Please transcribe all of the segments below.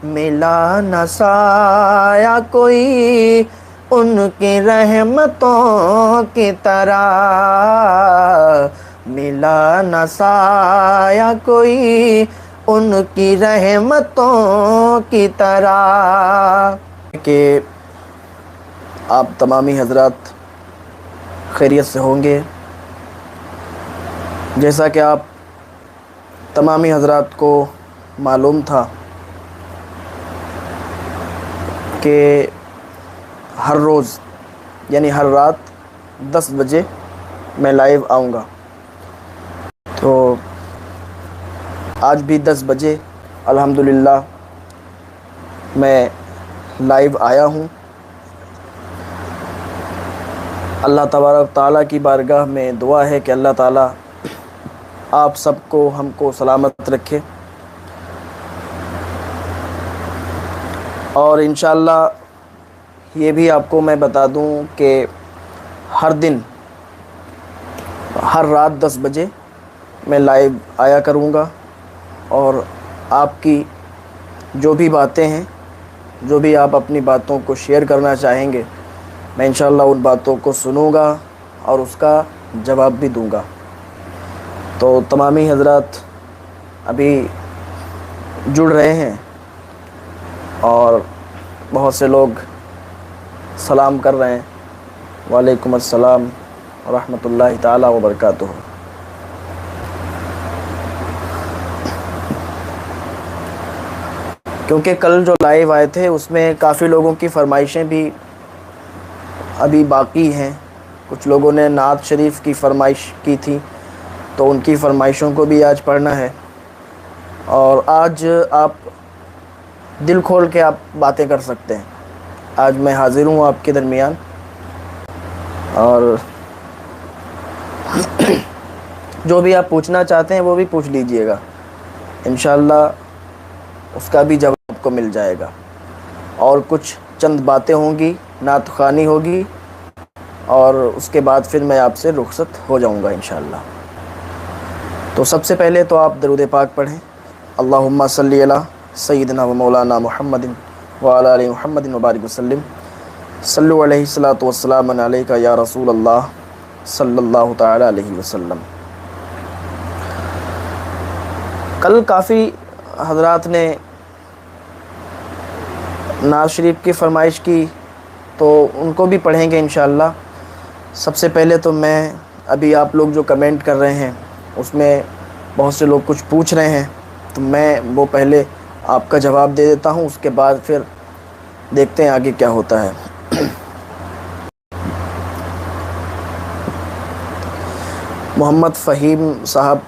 ملا نہ سایہ کوئی ان کی رحمتوں کی طرح، ملا نہ سایہ کوئی ان کی رحمتوں کی طرح۔ کہ آپ تمامی حضرات خیریت سے ہوں گے، جیسا کہ آپ تمامی حضرات کو معلوم تھا کہ ہر روز یعنی ہر رات 10 بجے میں لائیو آؤں گا، تو آج بھی 10 بجے الحمدللہ میں لائیو آیا ہوں۔ اللہ تبارک تعالیٰ کی بارگاہ میں دعا ہے کہ اللہ تعالیٰ آپ سب کو ہم کو سلامت رکھے، اور انشاءاللہ یہ بھی آپ کو میں بتا دوں کہ ہر دن ہر رات 10 بجے میں لائیو آیا کروں گا، اور آپ کی جو بھی باتیں ہیں، جو بھی آپ اپنی باتوں کو شیئر کرنا چاہیں گے، میں انشاءاللہ ان باتوں کو سنوں گا اور اس کا جواب بھی دوں گا۔ تو تمامی حضرات ابھی جڑ رہے ہیں، اور بہت سے لوگ سلام کر رہے ہیں، وعلیکم السلام ورحمۃ اللہ تعالیٰ وبرکاتہ۔ کیونکہ کل جو لائیو آئے تھے اس میں کافی لوگوں کی فرمائشیں بھی ابھی باقی ہیں، کچھ لوگوں نے نعت شریف کی فرمائش کی تھی، تو ان کی فرمائشوں کو بھی آج پڑھنا ہے، اور آج آپ دل کھول کے آپ باتیں کر سکتے ہیں۔ آج میں حاضر ہوں آپ کے درمیان، اور جو بھی آپ پوچھنا چاہتے ہیں وہ بھی پوچھ لیجئے گا، انشاءاللہ اس کا بھی جواب آپ کو مل جائے گا، اور کچھ چند باتیں ہوں گی، نعت خوانی ہوگی، اور اس کے بعد پھر میں آپ سے رخصت ہو جاؤں گا انشاءاللہ۔ تو سب سے پہلے تو آپ درود پاک پڑھیں، اللہم صلی علی سیدنا و مولانا محمد وعلی آل محمد وبارک وسلم، صلو علیہ الصلاۃ والسلام علیک یا رسول اللہ صلی اللہ تعالی علیہ وسلم۔ کل کافی حضرات نے نعت شریف کی فرمائش کی، تو ان کو بھی پڑھیں گے انشاءاللہ۔ سب سے پہلے تو میں ابھی آپ لوگ جو کمنٹ کر رہے ہیں اس میں بہت سے لوگ کچھ پوچھ رہے ہیں، تو میں وہ پہلے آپ کا جواب دے دیتا ہوں، اس کے بعد پھر دیکھتے ہیں آگے کیا ہوتا ہے۔ محمد فہیم صاحب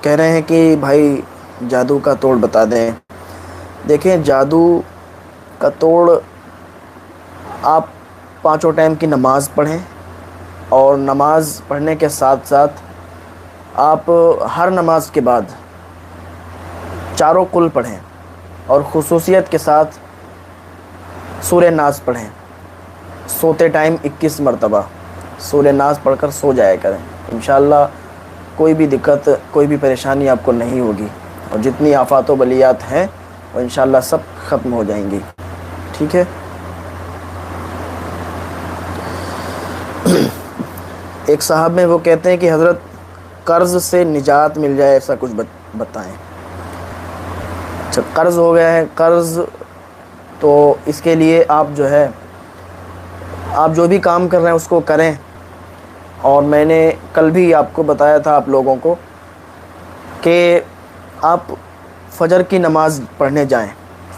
کہہ رہے ہیں کہ بھائی جادو کا توڑ بتا دیں۔ دیکھیں، جادو کا توڑ، آپ 5 ٹائم کی نماز پڑھیں، اور نماز پڑھنے کے ساتھ ساتھ آپ ہر نماز کے بعد 4 قل پڑھیں، اور خصوصیت کے ساتھ سورہ ناس پڑھیں۔ سوتے ٹائم 21 مرتبہ سورہ ناس پڑھ کر سو جایا کریں، انشاءاللہ کوئی بھی دقت، کوئی بھی پریشانی آپ کو نہیں ہوگی، اور جتنی آفات و بلیات ہیں وہ انشاءاللہ سب ختم ہو جائیں گی، ٹھیک ہے۔ ایک صاحب میں وہ کہتے ہیں کہ حضرت قرض سے نجات مل جائے ایسا کچھ بتائیں۔ اچھا، قرض ہو گیا ہے، قرض تو اس کے لیے آپ جو ہے، آپ جو بھی کام کر رہے ہیں اس کو کریں، اور میں نے کل بھی آپ کو بتایا تھا آپ لوگوں کو کہ آپ فجر کی نماز پڑھنے جائیں،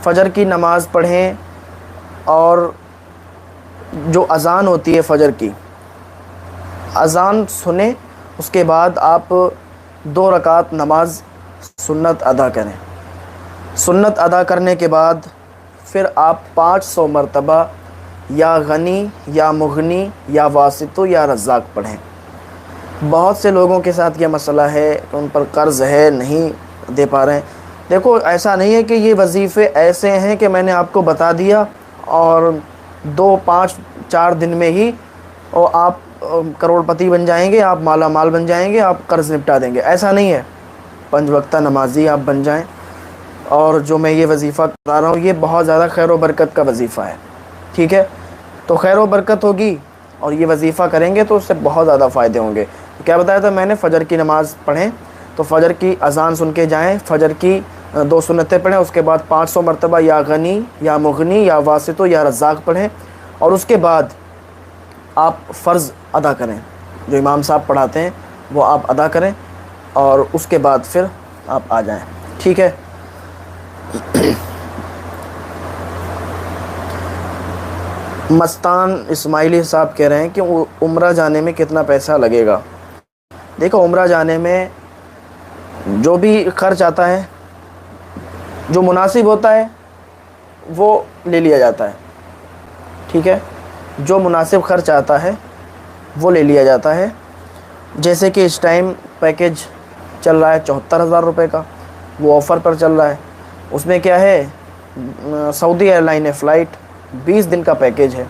فجر کی نماز پڑھیں، اور جو اذان ہوتی ہے فجر کی اذان سنیں، اس کے بعد آپ 2 رکعت نماز سنت ادا کریں۔ سنت ادا کرنے کے بعد پھر آپ 500 مرتبہ یا غنی یا مغنی یا واسط یا رزاق پڑھیں۔ بہت سے لوگوں کے ساتھ یہ مسئلہ ہے کہ ان پر قرض ہے، نہیں دے پا رہے ہیں۔ دیکھو، ایسا نہیں ہے کہ یہ وظیفے ایسے ہیں کہ میں نے آپ کو بتا دیا اور 2 5 4 دن میں ہی آپ کروڑ پتی بن جائیں گے، آپ مالا مال بن جائیں گے، آپ قرض نپٹا دیں گے، ایسا نہیں ہے۔ 5 وقتہ نمازی آپ بن جائیں، اور جو میں یہ وظیفہ بتا رہا ہوں یہ بہت زیادہ خیر و برکت کا وظیفہ ہے، ٹھیک ہے؟ تو خیر و برکت ہوگی اور یہ وظیفہ کریں گے تو اس سے بہت زیادہ فائدے ہوں گے۔ کیا بتایا تھا میں نے؟ فجر کی نماز پڑھیں تو فجر کی اذان سن کے جائیں، فجر کی 2 سنتیں پڑھیں، اس کے بعد 500 مرتبہ یا غنی یا مغنی یا واسط یا رزاق پڑھیں، اور اس کے بعد آپ فرض ادا کریں، جو امام صاحب پڑھاتے ہیں وہ آپ ادا کریں، اور اس کے بعد پھر آپ آ جائیں، ٹھیک ہے؟ مستان اسماعیلی صاحب کہہ رہے ہیں کہ عمرہ جانے میں کتنا پیسہ لگے گا؟ دیکھو، عمرہ جانے میں جو بھی خرچ آتا ہے، جو مناسب ہوتا ہے وہ لے لیا جاتا ہے، ٹھیک ہے؟ جو مناسب خرچ آتا ہے وہ لے لیا جاتا ہے۔ جیسے کہ اس ٹائم پیکیج چل رہا ہے 74,000 روپے کا، وہ آفر پر چل رہا ہے۔ اس میں کیا ہے، سعودی ایئر لائن ہے، فلائٹ 20 دن کا پیکیج ہے،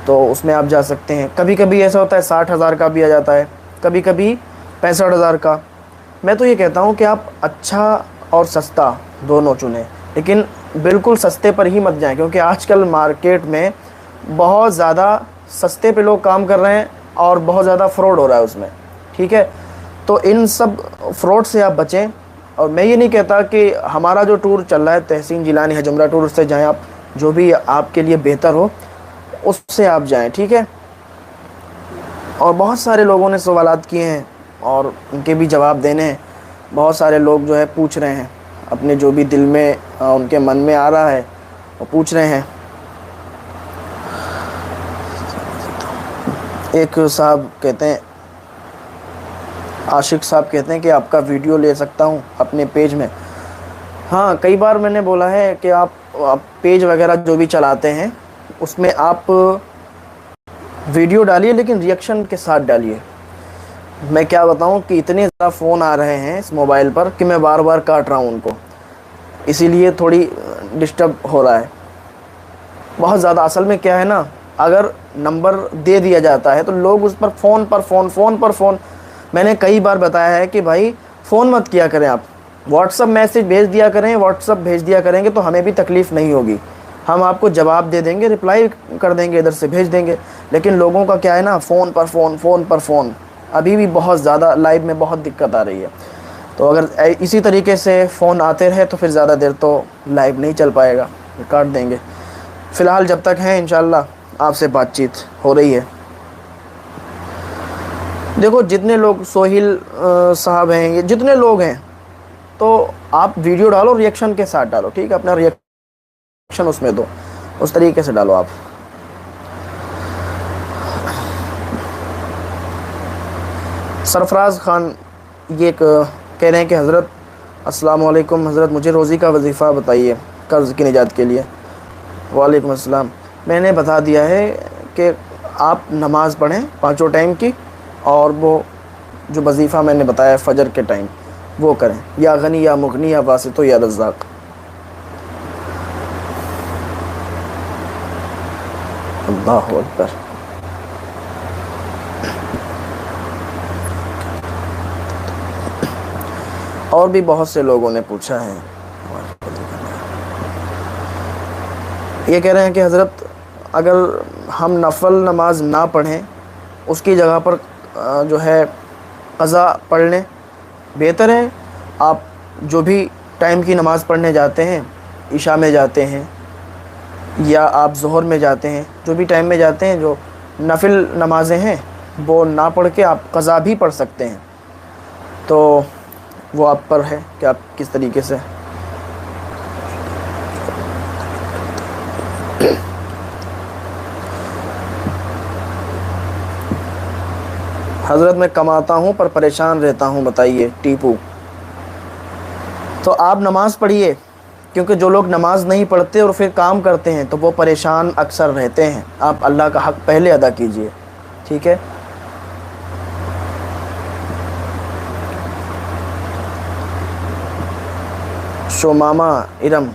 تو اس میں آپ جا سکتے ہیں۔ کبھی کبھی ایسا ہوتا ہے 60,000 کا بھی آ جاتا ہے، کبھی کبھی 65,000 کا۔ میں تو یہ کہتا ہوں کہ آپ اچھا اور سستا دونوں چنیں، لیکن بالکل سستے پر ہی مت جائیں، کیونکہ آج کل مارکیٹ میں بہت زیادہ سستے پہ لوگ کام کر رہے ہیں اور بہت زیادہ فراڈ ہو رہا ہے اس میں، ٹھیک ہے؟ تو ان سب فراڈ سے آپ بچیں۔ اور میں یہ نہیں کہتا کہ ہمارا جو ٹور چل رہا ہے تحسین جیلانی حج عمرہ ٹور، سے جائیں آپ، جو بھی آپ کے لیے بہتر ہو اس سے آپ جائیں، ٹھیک ہے؟ اور بہت سارے لوگوں نے سوالات کیے ہیں اور ان کے بھی جواب دینے ہیں۔ بہت سارے لوگ جو ہے پوچھ رہے ہیں اپنے جو بھی دل میں ان کے من میں آ رہا ہے وہ پوچھ رہے ہیں۔ ایک صاحب کہتے ہیں، عاشق صاحب کہتے ہیں کہ آپ کا ویڈیو لے سکتا ہوں اپنے پیج میں؟ ہاں، کئی بار میں نے بولا ہے کہ آپ پیج وغیرہ جو بھی چلاتے ہیں اس میں آپ ویڈیو ڈالیے، لیکن ریئیکشن کے ساتھ ڈالیے۔ میں کیا بتاؤں کہ اتنے زیادہ فون آ رہے ہیں اس موبائل پر کہ میں بار بار کاٹ رہا ہوں ان کو، اسی لیے تھوڑی ڈسٹرب ہو رہا ہے بہت زیادہ۔ اصل میں کیا ہے نا، اگر نمبر دے دیا جاتا ہے تو لوگ اس پر فون پر فون۔ میں نے کئی بار بتایا ہے کہ بھائی فون مت کیا کریں، آپ واٹس اپ میسج بھیج دیا کریں، واٹس اپ بھیج دیا کریں گے تو ہمیں بھی تکلیف نہیں ہوگی، ہم آپ کو جواب دے دیں گے، رپلائی کر دیں گے، ادھر سے بھیج دیں گے۔ لیکن لوگوں کا کیا ہے نا، فون پر فون، ابھی بھی بہت زیادہ لائیو میں بہت دقت آ رہی ہے۔ تو اگر اسی طریقے سے فون آتے رہے تو پھر زیادہ دیر تو لائیو نہیں چل پائے گا، کاٹ دیں گے۔ فی الحال جب تک ہیں انشاءاللہ آپ سے بات چیت ہو رہی ہے۔ دیکھو، جتنے لوگ سہیل صاحب ہیں، یہ جتنے لوگ ہیں، تو آپ ویڈیو ڈالو ریئیکشن کے ساتھ ڈالو، ٹھیک ہے؟ اپنا ریئیکشن اس میں دو، اس طریقے سے ڈالو آپ۔ سرفراز خان یہ کہہ رہے ہیں کہ حضرت السلام علیکم، حضرت مجھے روزی کا وظیفہ بتائیے قرض کی نجات کے لیے۔ وعلیکم السلام۔ میں نے بتا دیا ہے کہ آپ نماز پڑھیں 5 ٹائم کی، اور وہ جو وظیفہ میں نے بتایا فجر کے ٹائم وہ کریں، یا غنی یا مغنی یا واسط یا رزاق۔ اللہ اکبر۔ اور بھی بہت سے لوگوں نے پوچھا ہے، یہ کہہ رہے ہیں کہ حضرت اگر ہم نفل نماز نہ پڑھیں، اس کی جگہ پر جو ہے قضا پڑھ لیں، بہتر ہے۔ آپ جو بھی ٹائم کی نماز پڑھنے جاتے ہیں، عشاء میں جاتے ہیں یا آپ ظہر میں جاتے ہیں، جو بھی ٹائم میں جاتے ہیں، جو نفل نمازیں ہیں وہ نہ پڑھ کے آپ قضا بھی پڑھ سکتے ہیں، تو وہ آپ پر ہے کہ آپ کس طریقے سے۔ حضرت میں کماتا ہوں پر پریشان رہتا ہوں، بتائیے ٹیپو۔ تو آپ نماز پڑھیے، کیونکہ جو لوگ نماز نہیں پڑھتے اور پھر کام کرتے ہیں تو وہ پریشان اکثر رہتے ہیں۔ آپ اللہ کا حق پہلے ادا کیجئے، ٹھیک ہے؟ شوماما ارم،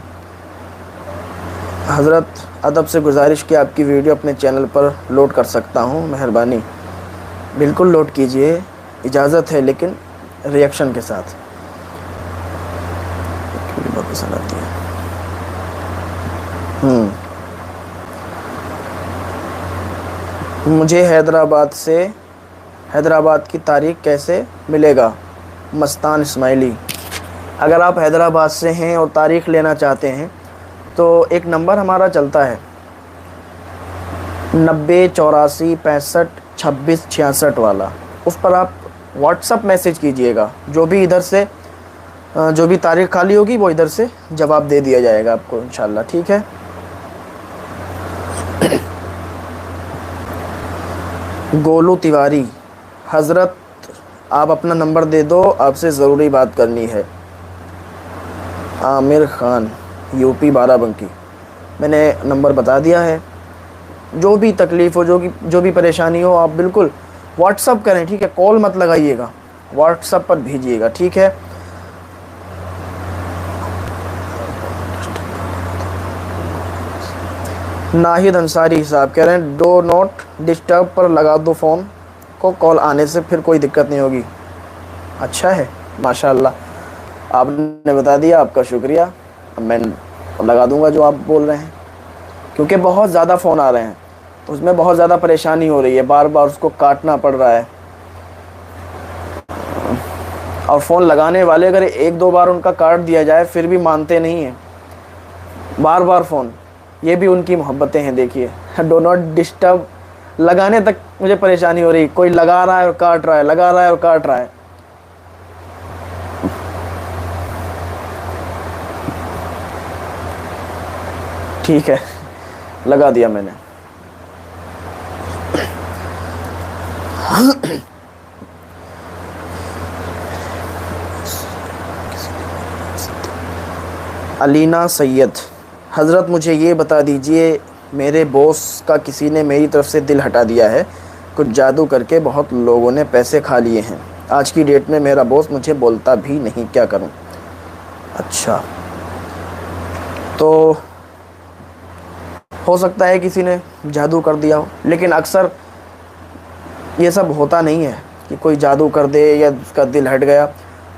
حضرت ادب سے گزارش کہ آپ کی ویڈیو اپنے چینل پر لوڈ کر سکتا ہوں، مہربانی۔ بالکل لوڈ کیجئے، اجازت ہے، لیکن ریئیکشن کے ساتھ۔ پسند آتی ہے. مجھے حیدرآباد کی تاریخ کیسے ملے گا؟ مستان اسماعیلی. اگر آپ حیدرآباد سے ہیں اور تاریخ لینا چاہتے ہیں تو ایک نمبر ہمارا چلتا ہے 9084652666 والا. اس پر آپ واٹس اپ میسج کیجئے گا. جو بھی ادھر سے جو بھی تاریخ خالی ہوگی وہ ادھر سے جواب دے دیا جائے گا آپ کو انشاءاللہ. ٹھیک ہے. گولو تیواری. حضرت آپ اپنا نمبر دے دو، آپ سے ضروری بات کرنی ہے. عامر خان یو پی بارہ بنکی. میں نے نمبر بتا دیا ہے. جو بھی تکلیف ہو، جو بھی پریشانی ہو، آپ بالکل واٹس اپ کریں. ٹھیک ہے. کال مت لگائیے گا، واٹس اپ پر بھیجیے گا. ٹھیک ہے. ناہید انصاری صاحب کہہ رہے ہیں ڈو ناٹ ڈسٹرب پر لگا دو فون کو، کال آنے سے پھر کوئی دقت نہیں ہوگی. اچھا ہے، ماشاءاللہ آپ نے بتا دیا، آپ کا شکریہ. اب میں لگا دوں گا جو آپ بول رہے ہیں، کیونکہ بہت زیادہ فون آ رہے ہیں تو اس میں بہت زیادہ پریشانی ہو رہی ہے، بار بار اس کو کاٹنا پڑ رہا ہے. اور فون لگانے والے اگر ایک دو بار ان کا کاٹ دیا جائے پھر بھی مانتے نہیں ہیں، بار بار فون. یہ بھی ان کی محبتیں ہیں. دیکھیے ڈو ناٹ ڈسٹرب لگانے تک مجھے پریشانی ہو رہی ہے. کوئی لگا رہا ہے اور کاٹ رہا ہے، لگا رہا ہے اور کاٹ رہا ہے. ٹھیک ہے، لگا دیا میں نے. علینا سید. حضرت مجھے یہ بتا دیجئے، میرے باس کا کسی نے میری طرف سے دل ہٹا دیا ہے، کچھ جادو کر کے بہت لوگوں نے پیسے کھا لیے ہیں. آج کی ڈیٹ میں میرا باس مجھے بولتا بھی نہیں، کیا کروں؟ اچھا، تو ہو سکتا ہے کسی نے جادو کر دیا ہو، لیکن اکثر یہ سب ہوتا نہیں ہے کہ کوئی جادو کر دے یا اس کا دل ہٹ گیا.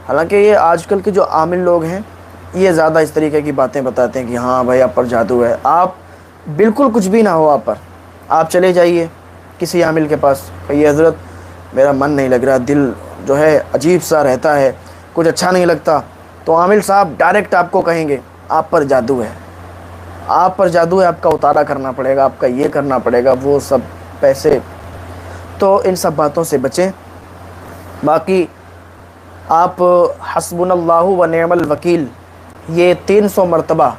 حالانکہ یہ آج کل کے جو عامل لوگ ہیں یہ زیادہ اس طریقے کی باتیں بتاتے ہیں کہ ہاں بھائی آپ پر جادو ہے. آپ بالکل کچھ بھی نہ ہو آپ پر، آپ چلے جائیے کسی عامل کے پاس، کہیے حضرت میرا من نہیں لگ رہا، دل جو ہے عجیب سا رہتا ہے، کچھ اچھا نہیں لگتا. تو عامل صاحب ڈائریکٹ آپ کو کہیں گے آپ پر جادو ہے، آپ پر جادو ہے، آپ کا اتارا کرنا پڑے گا، آپ کا یہ کرنا پڑے گا، وہ سب پیسے. تو ان سب باتوں سے بچیں. باقی آپ حسبنا اللہ و نعم الوکیل یہ 300 مرتبہ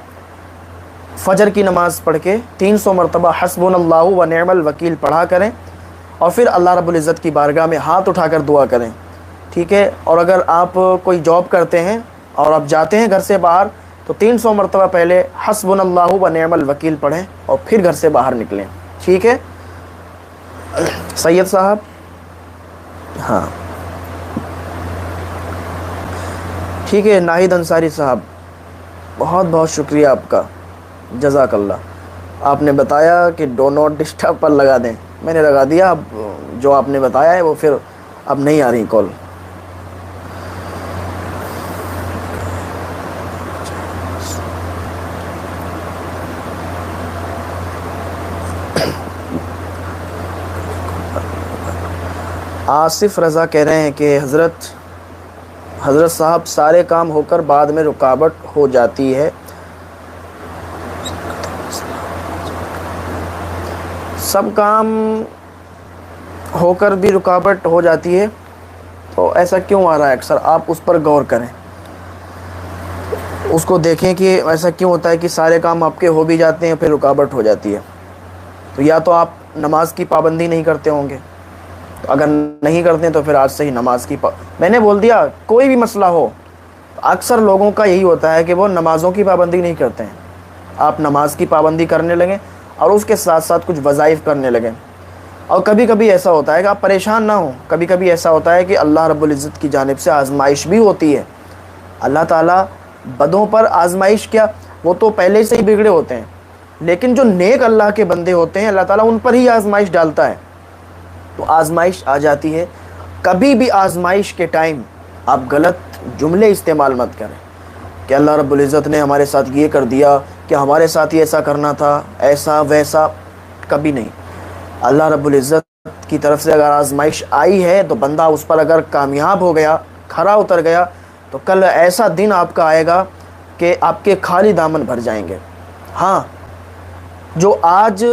فجر کی نماز پڑھ کے 300 مرتبہ حسبنا اللہ و نعم الوکیل پڑھا کریں، اور پھر اللہ رب العزت کی بارگاہ میں ہاتھ اٹھا کر دعا کریں. ٹھیک ہے. اور اگر آپ کوئی جاب کرتے ہیں اور آپ جاتے ہیں گھر سے باہر تو 300 مرتبہ پہلے حسبنا اللہ و نعم الوکیل پڑھیں اور پھر گھر سے باہر نکلیں. ٹھیک ہے سید صاحب؟ ہاں ٹھیک ہے. ناہید انصاری صاحب بہت بہت شکریہ آپ کا، جزاک اللہ. آپ نے بتایا کہ ڈو ناٹ ڈسٹرب پر لگا دیں، میں نے لگا دیا. اب جو آپ نے بتایا ہے وہ پھر اب نہیں آ رہی کال. آصف رضا کہہ رہے ہیں کہ حضرت صاحب سارے کام ہو کر بعد میں رکاوٹ ہو جاتی ہے. سب کام ہو کر بھی رکاوٹ ہو جاتی ہے تو ایسا کیوں آ رہا ہے اکثر؟ آپ اس پر غور کریں، اس کو دیکھیں کہ ایسا کیوں ہوتا ہے کہ سارے کام آپ کے ہو بھی جاتے ہیں پھر رکاوٹ ہو جاتی ہے. تو یا تو آپ نماز کی پابندی نہیں کرتے ہوں گے. تو اگر نہیں کرتے تو پھر آج سے ہی نماز کی میں نے بول دیا کوئی بھی مسئلہ ہو، اکثر لوگوں کا یہی ہوتا ہے کہ وہ نمازوں کی پابندی نہیں کرتے ہیں. آپ نماز کی پابندی کرنے لگیں اور اس کے ساتھ ساتھ کچھ وظائف کرنے لگیں. اور کبھی کبھی ایسا ہوتا ہے کہ آپ پریشان نہ ہوں، کبھی کبھی ایسا ہوتا ہے کہ اللہ رب العزت کی جانب سے آزمائش بھی ہوتی ہے. اللہ تعالیٰ بدوں پر آزمائش کیا، وہ تو پہلے سے ہی بگڑے ہوتے ہیں، لیکن جو نیک اللہ کے بندے ہوتے ہیں اللہ تعالیٰ ان پر ہی آزمائش ڈالتا ہے. تو آزمائش آ جاتی ہے. کبھی بھی آزمائش کے ٹائم آپ غلط جملے استعمال مت کریں کہ اللہ رب العزت نے ہمارے ساتھ یہ کر دیا کہ ہمارے ساتھ ہی ایسا کرنا تھا، ایسا ویسا، کبھی نہیں۔ اللہ رب العزت کی طرف سے اگر آزمائش آئی ہے تو بندہ اس پر اگر کامیاب ہو گیا، کھرا اتر گیا، تو کل ایسا دن آپ کا آئے گا کہ آپ کے خالی دامن بھر جائیں گے۔ ہاں، جو آج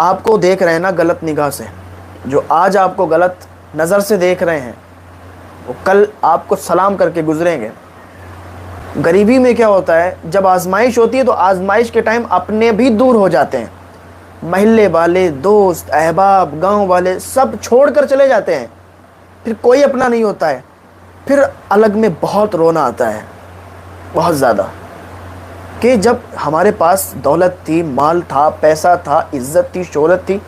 آپ کو دیکھ رہے ہیں نا غلط نگاہ سے، جو آج آپ کو غلط نظر سے دیکھ رہے ہیں، وہ کل آپ کو سلام کر کے گزریں گے۔ غریبی میں کیا ہوتا ہے، جب آزمائش ہوتی ہے تو آزمائش کے ٹائم اپنے بھی دور ہو جاتے ہیں، محلے والے، دوست، احباب، گاؤں والے سب چھوڑ کر چلے جاتے ہیں، پھر کوئی اپنا نہیں ہوتا ہے، پھر الگ میں بہت رونا آتا ہے، بہت زیادہ، کہ جب ہمارے پاس دولت تھی، مال تھا، پیسہ تھا، عزت تھی، شہرت تھی،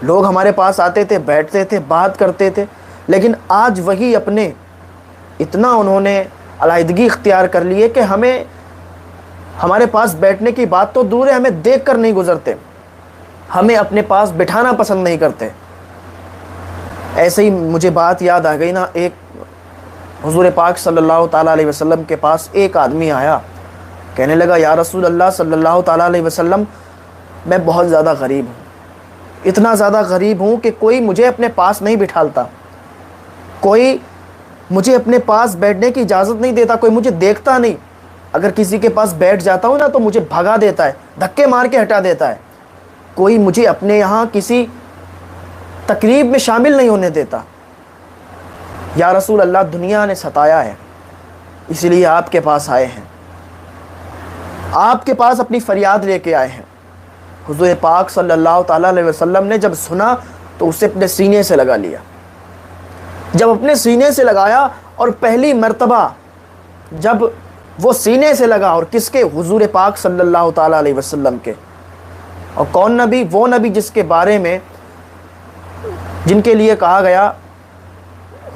لوگ ہمارے پاس آتے تھے، بیٹھتے تھے، بات کرتے تھے، لیکن آج وہی اپنے اتنا انہوں نے علیحدگی اختیار کر لی ہے کہ ہمارے پاس بیٹھنے کی بات تو دور ہے، ہمیں دیکھ کر نہیں گزرتے، ہمیں اپنے پاس بٹھانا پسند نہیں کرتے۔ ایسے ہی مجھے بات یاد آ گئی نا، ایک حضور پاک صلی اللہ تعالیٰ علیہ وسلم کے پاس ایک آدمی آیا، کہنے لگا یا رسول اللہ صلی اللہ تعالیٰ علیہ وسلم، میں بہت زیادہ غریب ہوں، اتنا زیادہ غریب ہوں کہ کوئی مجھے اپنے پاس نہیں بٹھالتا، کوئی مجھے اپنے پاس بیٹھنے کی اجازت نہیں دیتا، کوئی مجھے دیکھتا نہیں، اگر کسی کے پاس بیٹھ جاتا ہوں نا تو مجھے بھگا دیتا ہے، دھکے مار کے ہٹا دیتا ہے، کوئی مجھے اپنے یہاں کسی تقریب میں شامل نہیں ہونے دیتا۔ یا رسول اللہ، دنیا نے ستایا ہے، اسی لیے آپ کے پاس آئے ہیں، آپ کے پاس اپنی فریاد لے کے آئے ہیں۔ حضور پاک صلی اللہ تعالیٰ علیہ وسلم نے جب سنا تو اسے اپنے سینے سے لگا لیا۔ جب اپنے سینے سے لگایا اور پہلی مرتبہ جب وہ سینے سے لگا، اور کس کے؟ حضور پاک صلی اللہ تعالیٰ علیہ وسلم کے۔ اور کون نبی؟ وہ نبی جس کے بارے میں، جن کے لیے کہا گیا،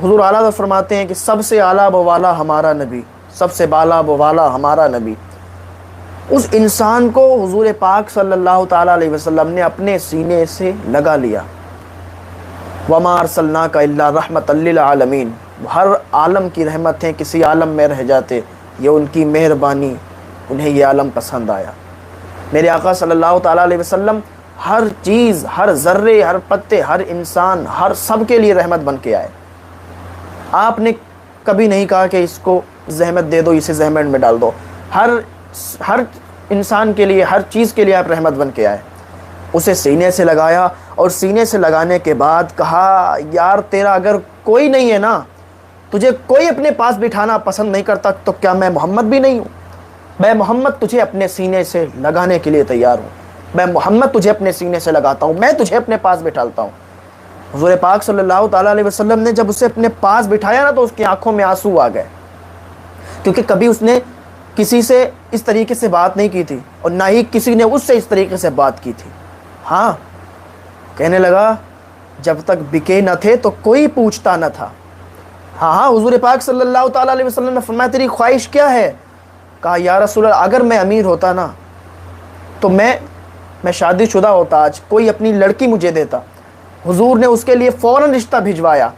حضور اعلیٰ فرماتے ہیں کہ سب سے اعلیٰ و والا ہمارا نبی، سب سے بالا و والا ہمارا نبی۔ اس انسان کو حضور پاک صلی اللہ تعالیٰ علیہ وسلم نے اپنے سینے سے لگا لیا۔ وَمَا أَرْسَلْنَاكَ إِلَّا رَحْمَةً لِّلْعَالَمِينَ، ہر عالم کی رحمت ہیں، کسی عالم میں رہ جاتے، یہ ان کی مہربانی، انہیں یہ عالم پسند آیا۔ میرے آقا صلی اللہ تعالیٰ علیہ وسلم ہر چیز، ہر ذرے، ہر پتے، ہر انسان، ہر سب کے لیے رحمت بن کے آئے۔ آپ نے کبھی نہیں کہا کہ اس کو زحمت دے دو، اسے زحمت میں ڈال دو، ہر انسان کے لیے، ہر چیز کے لیے آپ رحمت بن کے آئے۔ اسے سینے سے لگایا، اور سینے سے لگانے کے بعد کہا یار تیرا اگر کوئی نہیں ہے نا، تجھے کوئی اپنے پاس بٹھانا پسند نہیں کرتا، تو کیا میں محمد بھی نہیں ہوں؟ میں محمد تجھے اپنے سینے سے لگانے کے لیے تیار ہوں، میں محمد تجھے اپنے سینے سے لگاتا ہوں، میں تجھے اپنے پاس بٹھالتا ہوں۔ حضور پاک صلی اللہ تعالیٰ علیہ وسلم نے جب اسے اپنے پاس بٹھایا نا تو اس کی آنکھوں میں آنسو آ گئے، کیونکہ کبھی اس نے کسی سے اس طریقے سے بات نہیں کی تھی، اور نہ ہی کسی نے اس سے اس طریقے سے بات کی تھی۔ ہاں، کہنے لگا جب تک بکے نہ تھے تو کوئی پوچھتا نہ تھا۔ ہاں، حضور پاک صلی اللہ تعالیٰ علیہ وسلم نے فرمایا تیری خواہش کیا ہے؟ کہا یا رسول اللہ، اگر میں امیر ہوتا نا تو میں شادی شدہ ہوتا، آج کوئی اپنی لڑکی مجھے دیتا۔ حضور نے اس کے لیے فوراً رشتہ بھجوایا،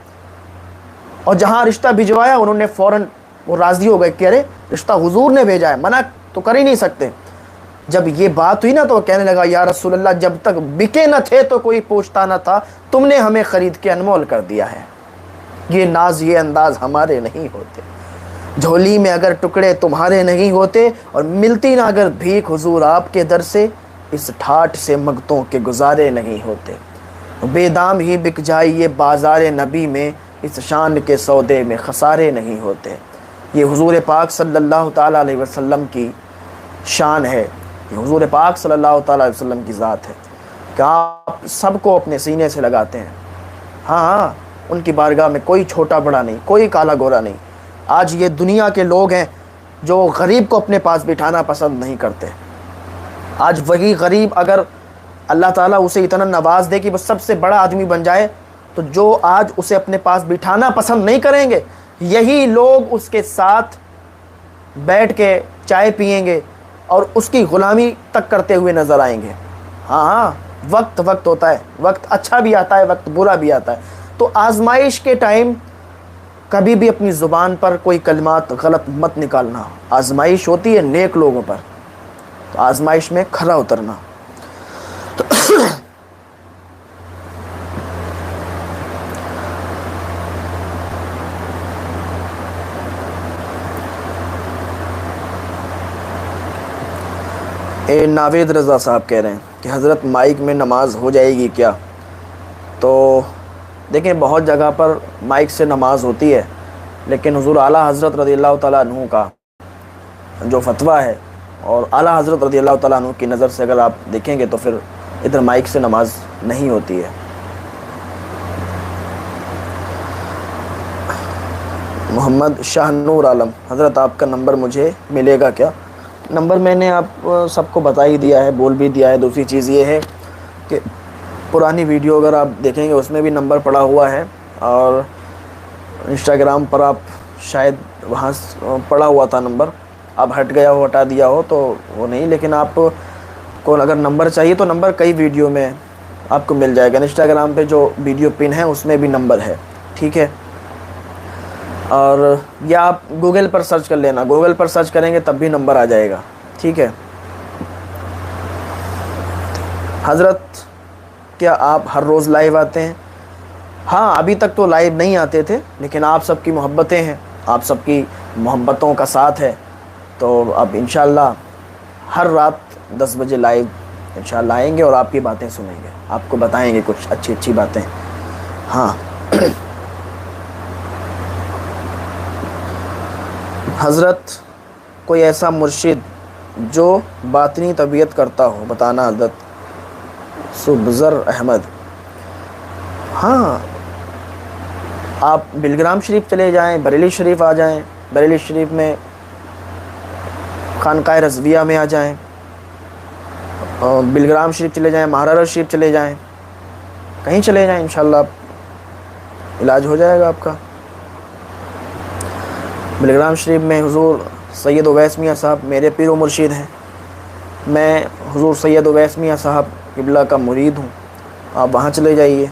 اور جہاں رشتہ بھجوایا انہوں نے فوراً وہ راضی ہو گئے کہ ارے رشتہ حضور نے بھیجا ہے، منع تو کر ہی نہیں سکتے۔ جب یہ بات ہوئی نا تو وہ کہنے لگا یا رسول اللہ، جب تک بکے نہ تھے تو کوئی پوچھتا نہ تھا، تم نے ہمیں خرید کے انمول کر دیا ہے۔ یہ ناز، یہ انداز ہمارے نہیں ہوتے، جھولی میں اگر ٹکڑے تمہارے نہیں ہوتے، اور ملتی نہ اگر بھیک حضور آپ کے در سے، اس ٹھاٹ سے منگتوں کے گزارے نہیں ہوتے۔ بے دام ہی بک جائے یہ بازار نبی میں، اس شان کے سودے میں خسارے نہیں ہوتے۔ یہ حضور پاک صلی اللہ تعالیٰ علیہ وسلم کی شان ہے، یہ حضور پاک صلی اللہ تعالیٰ علیہ وسلم کی ذات ہے کہ آپ سب کو اپنے سینے سے لگاتے ہیں۔ ہاں، ان کی بارگاہ میں کوئی چھوٹا بڑا نہیں، کوئی کالا گورا نہیں۔ آج یہ دنیا کے لوگ ہیں جو غریب کو اپنے پاس بٹھانا پسند نہیں کرتے۔ آج وہی غریب اگر اللہ تعالیٰ اسے اتنا نواز دے کہ وہ سب سے بڑا آدمی بن جائے، تو جو آج اسے اپنے پاس بٹھانا پسند نہیں کریں گے، یہی لوگ اس کے ساتھ بیٹھ کے چائے پئیں گے اور اس کی غلامی تک کرتے ہوئے نظر آئیں گے۔ ہاں، وقت ہوتا ہے، وقت اچھا بھی آتا ہے، وقت برا بھی آتا ہے۔ تو آزمائش کے ٹائم کبھی بھی اپنی زبان پر کوئی کلمات غلط مت نکالنا. آزمائش ہوتی ہے نیک لوگوں پر، تو آزمائش میں کھرا اترنا. ناوید رضا صاحب کہہ رہے ہیں کہ حضرت مائک میں نماز ہو جائے گی کیا؟ تو دیکھیں بہت جگہ پر مائک سے نماز ہوتی ہے، لیکن حضور اعلیٰ حضرت رضی اللہ تعالیٰ عنہ کا جو فتویٰ ہے، اور اعلیٰ حضرت رضی اللہ تعالیٰ عنہ کی نظر سے اگر آپ دیکھیں گے تو پھر ادھر مائک سے نماز نہیں ہوتی ہے. محمد شاہ نور عالم، حضرت آپ کا نمبر مجھے ملے گا کیا؟ نمبر میں نے آپ سب کو بتا ہی دیا ہے، بول بھی دیا ہے. دوسری چیز یہ ہے کہ پرانی ویڈیو اگر آپ دیکھیں گے اس میں بھی نمبر پڑا ہوا ہے، اور انسٹاگرام پر آپ شاید وہاں پڑا ہوا تھا نمبر، اب ہٹ گیا ہو، ہٹا دیا ہو تو وہ نہیں. لیکن آپ کو اگر نمبر چاہیے تو نمبر کئی ویڈیو میں آپ کو مل جائے گا. انسٹاگرام پہ جو ویڈیو پن ہے اس میں بھی نمبر ہے، ٹھیک ہے. اور یا آپ گوگل پر سرچ کر لینا، گوگل پر سرچ کریں گے تب بھی نمبر آ جائے گا، ٹھیک ہے. حضرت کیا آپ ہر روز لائیو آتے ہیں؟ ہاں، ابھی تک تو لائیو نہیں آتے تھے، لیکن آپ سب کی محبتیں ہیں، آپ سب کی محبتوں کا ساتھ ہے، تو اب انشاءاللہ ہر رات 10 بجے لائیو انشاءاللہ آئیں گے اور آپ کی باتیں سنیں گے، آپ کو بتائیں گے کچھ اچھی اچھی باتیں. ہاں. حضرت کوئی ایسا مرشد جو باطنی تربیت کرتا ہو بتانا حضرت. سبزر احمد، ہاں آپ بلگرام شریف چلے جائیں، بریلی شریف آ جائیں، بریلی شریف میں خانقاہ رضویہ میں آ جائیں، اور بلگرام شریف چلے جائیں، مہارارا شریف چلے جائیں، کہیں چلے جائیں، انشاءاللہ علاج ہو جائے گا آپ کا. بلگرام شریف میں حضور سید اویس میاں صاحب میرے پیر و مرشد ہیں، میں حضور سید اویس میاں صاحب قبلہ کا مرید ہوں، آپ وہاں چلے جائیے.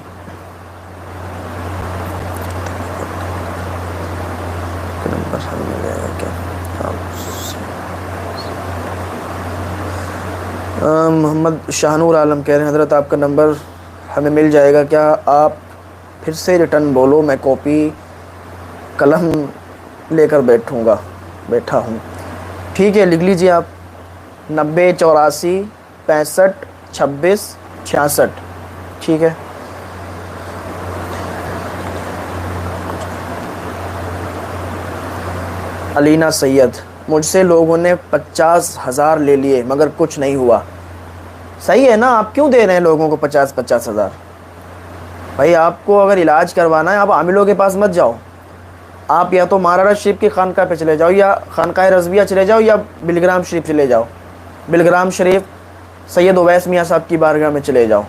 محمد شاہ نور عالم کہہ رہے ہیں حضرت آپ کا نمبر ہمیں مل جائے گا کیا؟ آپ پھر سے ریٹرن بولو، میں کاپی قلم لے کر بیٹھا ہوں. ٹھیک ہے، لکھ لیجئے آپ 90 84 65 26 66، ٹھیک ہے. علینا سید، مجھ سے لوگوں نے 50,000 لے لیے مگر کچھ نہیں ہوا. صحیح ہے نا، آپ کیوں دے رہے ہیں لوگوں کو 50,000؟ بھائی آپ کو اگر علاج کروانا ہے آپ عاملوں کے پاس مت جاؤ، آپ یا تو مہارارا شریف کی خانقاہ پہ چلے جاؤ، یا خانقاہ رضویہ چلے جاؤ، یا بلگرام شریف چلے جاؤ. بلگرام شریف سید اویس میاں صاحب کی بارگاہ میں چلے جاؤ.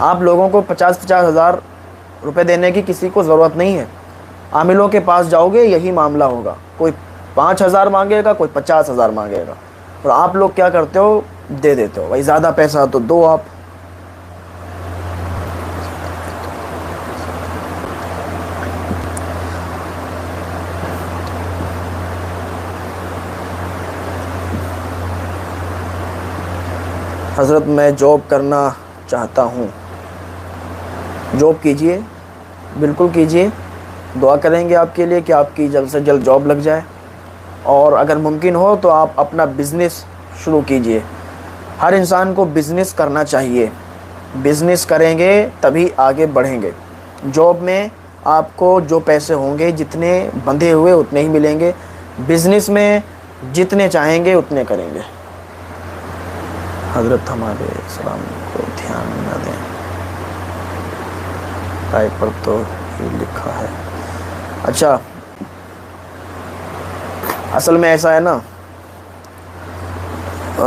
آپ لوگوں کو 50,000 روپے دینے کی کسی کو ضرورت نہیں ہے. عاملوں کے پاس جاؤ گے یہی معاملہ ہوگا، کوئی 5,000 مانگے گا، کوئی 50,000 مانگے گا، اور آپ لوگ کیا کرتے ہو، دے دیتے ہو. بھائی زیادہ پیسہ تو دو آپ. حضرت میں جاب کرنا چاہتا ہوں. جاب کیجئے، بالکل کیجئے، دعا کریں گے آپ کے لیے کہ آپ کی جلد سے جلد جاب لگ جائے، اور اگر ممکن ہو تو آپ اپنا بزنس شروع کیجئے. ہر انسان کو بزنس کرنا چاہیے، بزنس کریں گے تبھی آگے بڑھیں گے. جاب میں آپ کو جو پیسے ہوں گے جتنے بندھے ہوئے اتنے ہی ملیں گے، بزنس میں جتنے چاہیں گے اتنے کریں گے. حضرت ہمارے سلام کو دھیان نہ دیں، ٹائپ پر تو ہی لکھا ہے. اچھا، اصل میں ایسا ہے نا،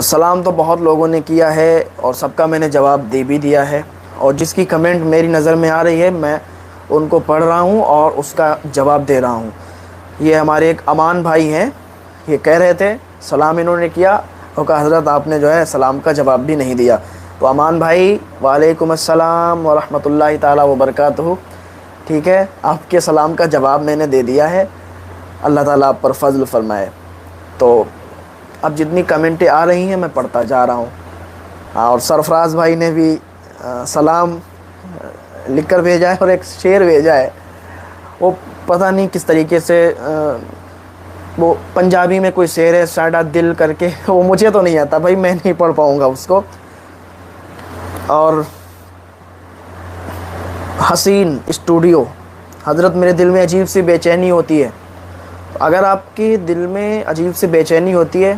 سلام تو بہت لوگوں نے کیا ہے اور سب کا میں نے جواب دے بھی دیا ہے، اور جس کی کمنٹ میری نظر میں آ رہی ہے میں ان کو پڑھ رہا ہوں اور اس کا جواب دے رہا ہوں. یہ ہمارے ایک امان بھائی ہیں، یہ کہہ رہے تھے سلام انہوں نے کیا، اور کہا حضرت آپ نے جو ہے سلام کا جواب بھی نہیں دیا. تو امان بھائی وعلیکم السلام ورحمۃ اللہ تعالیٰ وبرکاتہ. ٹھیک ہے، آپ کے سلام کا جواب میں نے دے دیا ہے، اللہ تعالیٰ آپ پر فضل فرمائے۔ تو اب جتنی کمنٹیں آ رہی ہیں میں پڑھتا جا رہا ہوں۔ اور سرفراز بھائی نے بھی سلام لکھ کر بھیجا ہے اور ایک شعر بھیجا ہے، وہ پتہ نہیں کس طریقے سے، وہ پنجابی میں کوئی شعر ہے ساڈا دل کر کے، وہ مجھے تو نہیں آتا بھائی، میں نہیں پڑھ پاؤں گا اس کو۔ اور حسین اسٹوڈیو، حضرت میرے دل میں عجیب سی بے چینی ہوتی ہے۔ اگر آپ کے دل میں عجیب سی بے چینی ہوتی ہے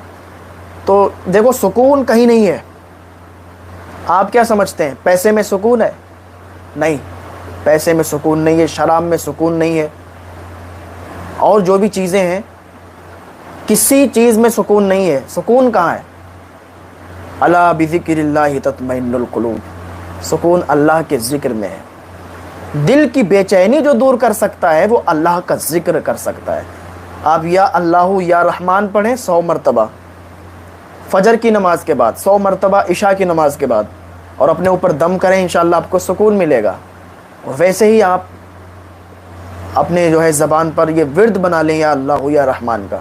تو دیکھو سکون کہیں نہیں ہے۔ آپ کیا سمجھتے ہیں پیسے میں سکون ہے؟ نہیں، پیسے میں سکون نہیں ہے، شراب میں سکون نہیں ہے، اور جو بھی چیزیں ہیں کسی چیز میں سکون نہیں ہے۔ سکون کہاں ہے؟ الا بذکر اللہ تطمئن القلوب، سکون اللہ کے ذکر میں ہے۔ دل کی بے چینی جو دور کر سکتا ہے وہ اللہ کا ذکر کر سکتا ہے۔ آپ یا اللہ یا رحمان پڑھیں 100 مرتبہ فجر کی نماز کے بعد، 100 مرتبہ عشاء کی نماز کے بعد، اور اپنے اوپر دم کریں، انشاءاللہ آپ کو سکون ملے گا۔ ویسے ہی آپ اپنے جو ہے زبان پر یہ ورد بنا لیں یا اللہ یا رحمان کا،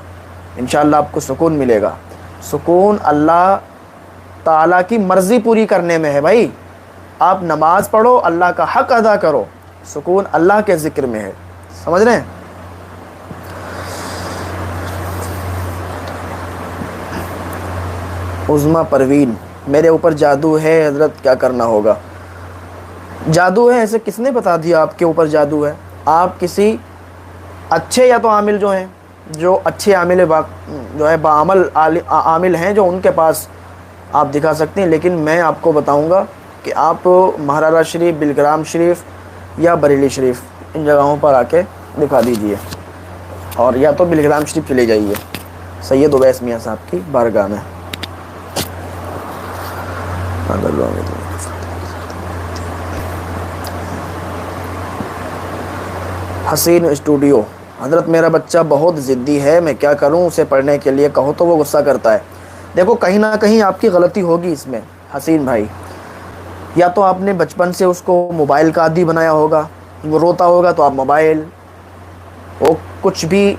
انشاءاللہ آپ کو سکون ملے گا۔ سکون اللہ تعالیٰ کی مرضی پوری کرنے میں ہے بھائی۔ آپ نماز پڑھو، اللہ کا حق ادا کرو، سکون اللہ کے ذکر میں ہے، سمجھ رہے ہیں؟ عظمیٰ پروین، میرے اوپر جادو ہے حضرت، کیا کرنا ہوگا؟ جادو ہے ایسے کس نے بتا دیا آپ کے اوپر جادو ہے؟ آپ کسی اچھے یا تو عامل جو ہیں، جو اچھے عامل جو ہے بعمل عامل ہیں، جو ان کے پاس آپ دکھا سکتے ہیں، لیکن میں آپ کو بتاؤں گا کہ آپ مہاراشٹر شریف، بلگرام شریف یا بریلی شریف، ان جگہوں پر آ کے دکھا دیجئے، اور یا تو بلگرام شریف چلے جائیے سید اویس میاں صاحب کی بارگاہ میں۔ حسین اسٹوڈیو، حضرت میرا بچہ بہت ضدی ہے، میں کیا کروں؟ اسے پڑھنے کے لیے کہو تو وہ غصہ کرتا ہے۔ دیکھو کہیں نہ کہیں آپ کی غلطی ہوگی اس میں حسین بھائی، یا تو آپ نے بچپن سے اس کو موبائل کا عادی بنایا ہوگا، وہ روتا ہوگا تو آپ موبائل، وہ کچھ بھی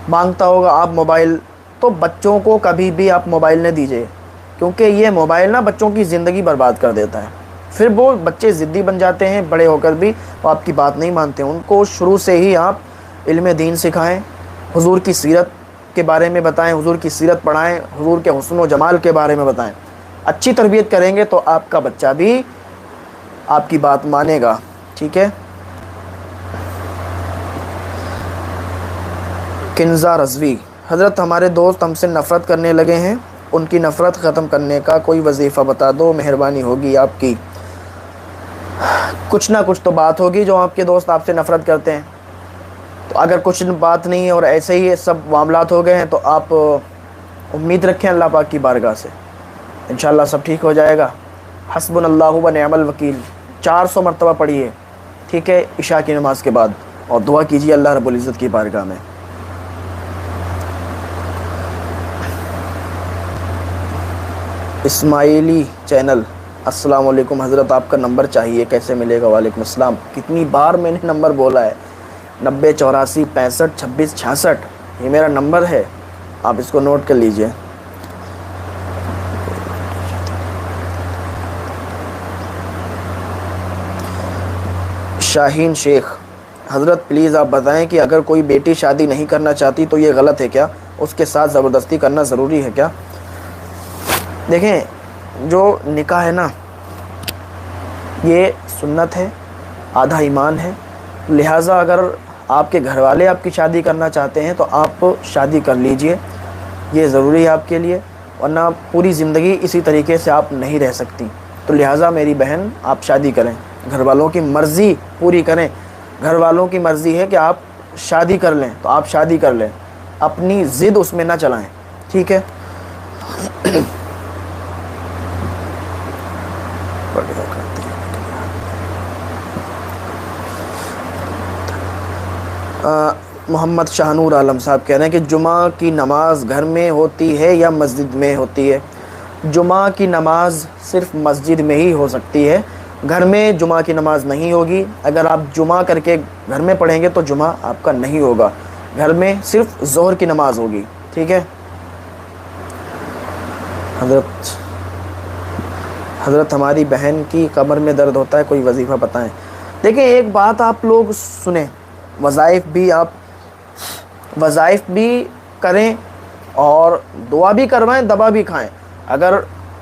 مانگتا ہوگا آپ موبائل۔ تو بچوں کو کبھی بھی آپ موبائل نہ دیجیے، کیونکہ یہ موبائل نا بچوں کی زندگی برباد کر دیتا ہے۔ پھر وہ بچے ضدی بن جاتے ہیں، بڑے ہو کر بھی وہ آپ کی بات نہیں مانتے۔ ان کو شروع سے ہی آپ علم دین سکھائیں، حضور کی سیرت کے بارے میں بتائیں، حضور کی سیرت پڑھائیں، حضور کے حسن و جمال کے بارے میں بتائیں۔ اچھی تربیت کریں گے تو آپ کا بچہ بھی آپ کی بات مانے گا، ٹھیک ہے؟ کنزا رضوی، حضرت ہمارے دوست ہم سے نفرت کرنے لگے ہیں، ان کی نفرت ختم کرنے کا کوئی وظیفہ بتا دو، مہربانی ہوگی آپ کی۔ کچھ نہ کچھ تو بات ہوگی جو آپ کے دوست آپ سے نفرت کرتے ہیں، تو اگر کچھ بات نہیں ہے اور ایسے ہی سب معاملات ہو گئے ہیں تو آپ امید رکھیں اللہ پاک کی بارگاہ سے، انشاءاللہ سب ٹھیک ہو جائے گا۔ حسبنا اللہ و نعم الوکیل 400 مرتبہ پڑھیے، ٹھیک ہے، عشاء کی نماز کے بعد، اور دعا کیجیے اللہ رب العزت کی بارگاہ میں۔ اسماعیلی چینل، السلام علیکم حضرت، آپ کا نمبر چاہیے، کیسے ملے گا؟ وعلیکم السلام۔ کتنی بار میں نے نمبر بولا ہے، 90 84 65 26 66، یہ میرا نمبر ہے، آپ اس کو نوٹ کر لیجئے۔ شاہین شیخ، حضرت پلیز آپ بتائیں کہ اگر کوئی بیٹی شادی نہیں کرنا چاہتی تو یہ غلط ہے کیا؟ اس کے ساتھ زبردستی کرنا ضروری ہے کیا؟ دیکھیں، جو نکاح ہے نا یہ سنت ہے، آدھا ایمان ہے، لہٰذا اگر آپ کے گھر والے آپ کی شادی کرنا چاہتے ہیں تو آپ شادی کر لیجئے، یہ ضروری ہے آپ کے لیے، ورنہ پوری زندگی اسی طریقے سے آپ نہیں رہ سکتی۔ تو لہٰذا میری بہن آپ شادی کریں، گھر والوں کی مرضی پوری کریں۔ گھر والوں کی مرضی ہے کہ آپ شادی کر لیں تو آپ شادی کر لیں، اپنی ضد اس میں نہ چلائیں، ٹھیک ہے؟ محمد شاہنور عالم صاحب کہہ رہے ہیں کہ جمعہ کی نماز گھر میں ہوتی ہے یا مسجد میں ہوتی ہے؟ جمعہ کی نماز صرف مسجد میں ہی ہو سکتی ہے، گھر میں جمعہ کی نماز نہیں ہوگی. اگر آپ جمعہ کر کے گھر میں پڑھیں گے تو جمعہ آپ کا نہیں ہوگا. گھر میں صرف ظہر کی نماز ہوگی. ٹھیک ہے. حضرت ہماری بہن کی کمر میں درد ہوتا ہے, کوئی وظیفہ بتائیں. دیکھیں ایک بات آپ لوگ سنیں, وظائف بھی کریں اور دعا بھی کروائیں, دوا بھی کھائیں. اگر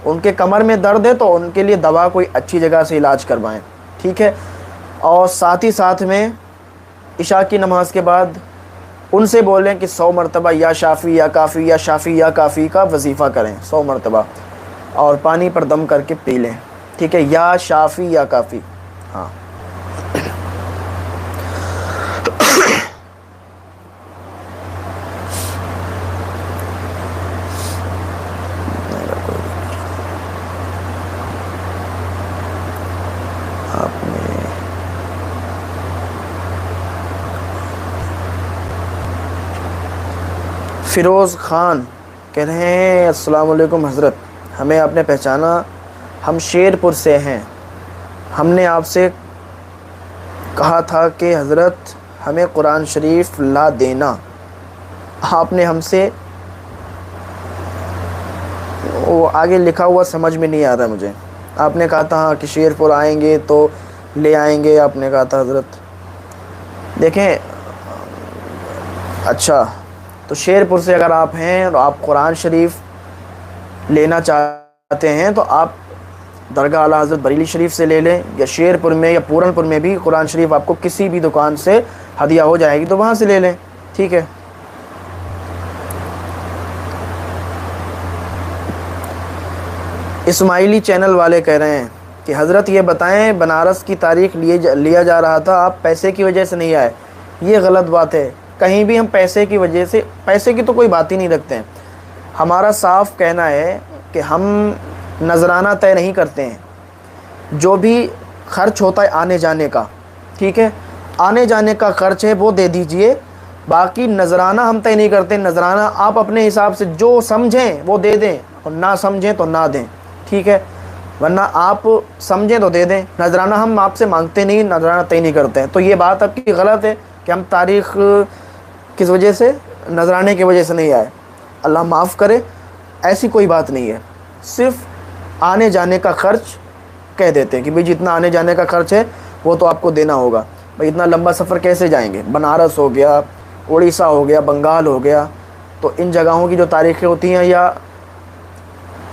ان کے کمر میں درد ہے تو ان کے لیے دوا کوئی اچھی جگہ سے علاج کروائیں. ٹھیک ہے. اور ساتھ ہی ساتھ میں عشاء کی نماز کے بعد ان سے بولیں کہ 100 مرتبہ یا شافی یا کافی یا شافی یا کافی کا وظیفہ کریں 100 مرتبہ, اور پانی پر دم کر کے پی لیں. ٹھیک ہے. یا شافی یا کافی. ہاں. فیروز خان کہہ رہے ہیں السلام علیکم حضرت, ہمیں آپ نے پہچانا, ہم شیر پور سے ہیں. ہم نے آپ سے کہا تھا کہ حضرت ہمیں قرآن شریف لا دینا. آپ نے ہم سے, وہ آگے لکھا ہوا سمجھ میں نہیں آ رہا مجھے. آپ نے کہا تھا ہاں کہ شیر پور آئیں گے تو لے آئیں گے, آپ نے کہا تھا حضرت. دیکھیں اچھا, تو شیر پور سے اگر آپ ہیں اور آپ قرآن شریف لینا چاہتے ہیں تو آپ درگاہ اعلیٰ حضرت بریلی شریف سے لے لیں, یا شیر پور میں یا پورن پور میں بھی قرآن شریف آپ کو کسی بھی دکان سے ہدیہ ہو جائے گی تو وہاں سے لے لیں. ٹھیک ہے. اسماعیلی چینل والے کہہ رہے ہیں کہ حضرت یہ بتائیں بنارس کی تاریخ لیا جا رہا تھا, آپ پیسے کی وجہ سے نہیں آئے. یہ غلط بات ہے. کہیں بھی ہم پیسے کی وجہ سے, پیسے کی تو کوئی بات ہی نہیں رکھتے ہیں. ہمارا صاف کہنا ہے کہ ہم نذرانہ طے نہیں کرتے ہیں. جو بھی خرچ ہوتا ہے آنے جانے کا, ٹھیک ہے, آنے جانے کا خرچ ہے وہ دے دیجئے. باقی نذرانہ ہم طے نہیں کرتے. نذرانہ آپ اپنے حساب سے جو سمجھیں وہ دے دیں, اور نہ سمجھیں تو نہ دیں. ٹھیک ہے. ورنہ آپ سمجھیں تو دے دیں. نذرانہ ہم آپ سے مانگتے نہیں, نذرانہ طے نہیں کرتے ہیں. تو یہ بات آپ کی غلط ہے کہ ہم تاریخ کس وجہ سے, نذرانے کی وجہ سے نہیں آئے. اللہ معاف کرے, ایسی کوئی بات نہیں ہے. صرف آنے جانے کا خرچ کہہ دیتے ہیں کہ بھئی جتنا آنے جانے کا خرچ ہے وہ تو آپ کو دینا ہوگا. بھئی اتنا لمبا سفر کیسے جائیں گے؟ بنارس ہو گیا, اڑیسہ ہو گیا, بنگال ہو گیا, تو ان جگہوں کی جو تاریخیں ہوتی ہیں یا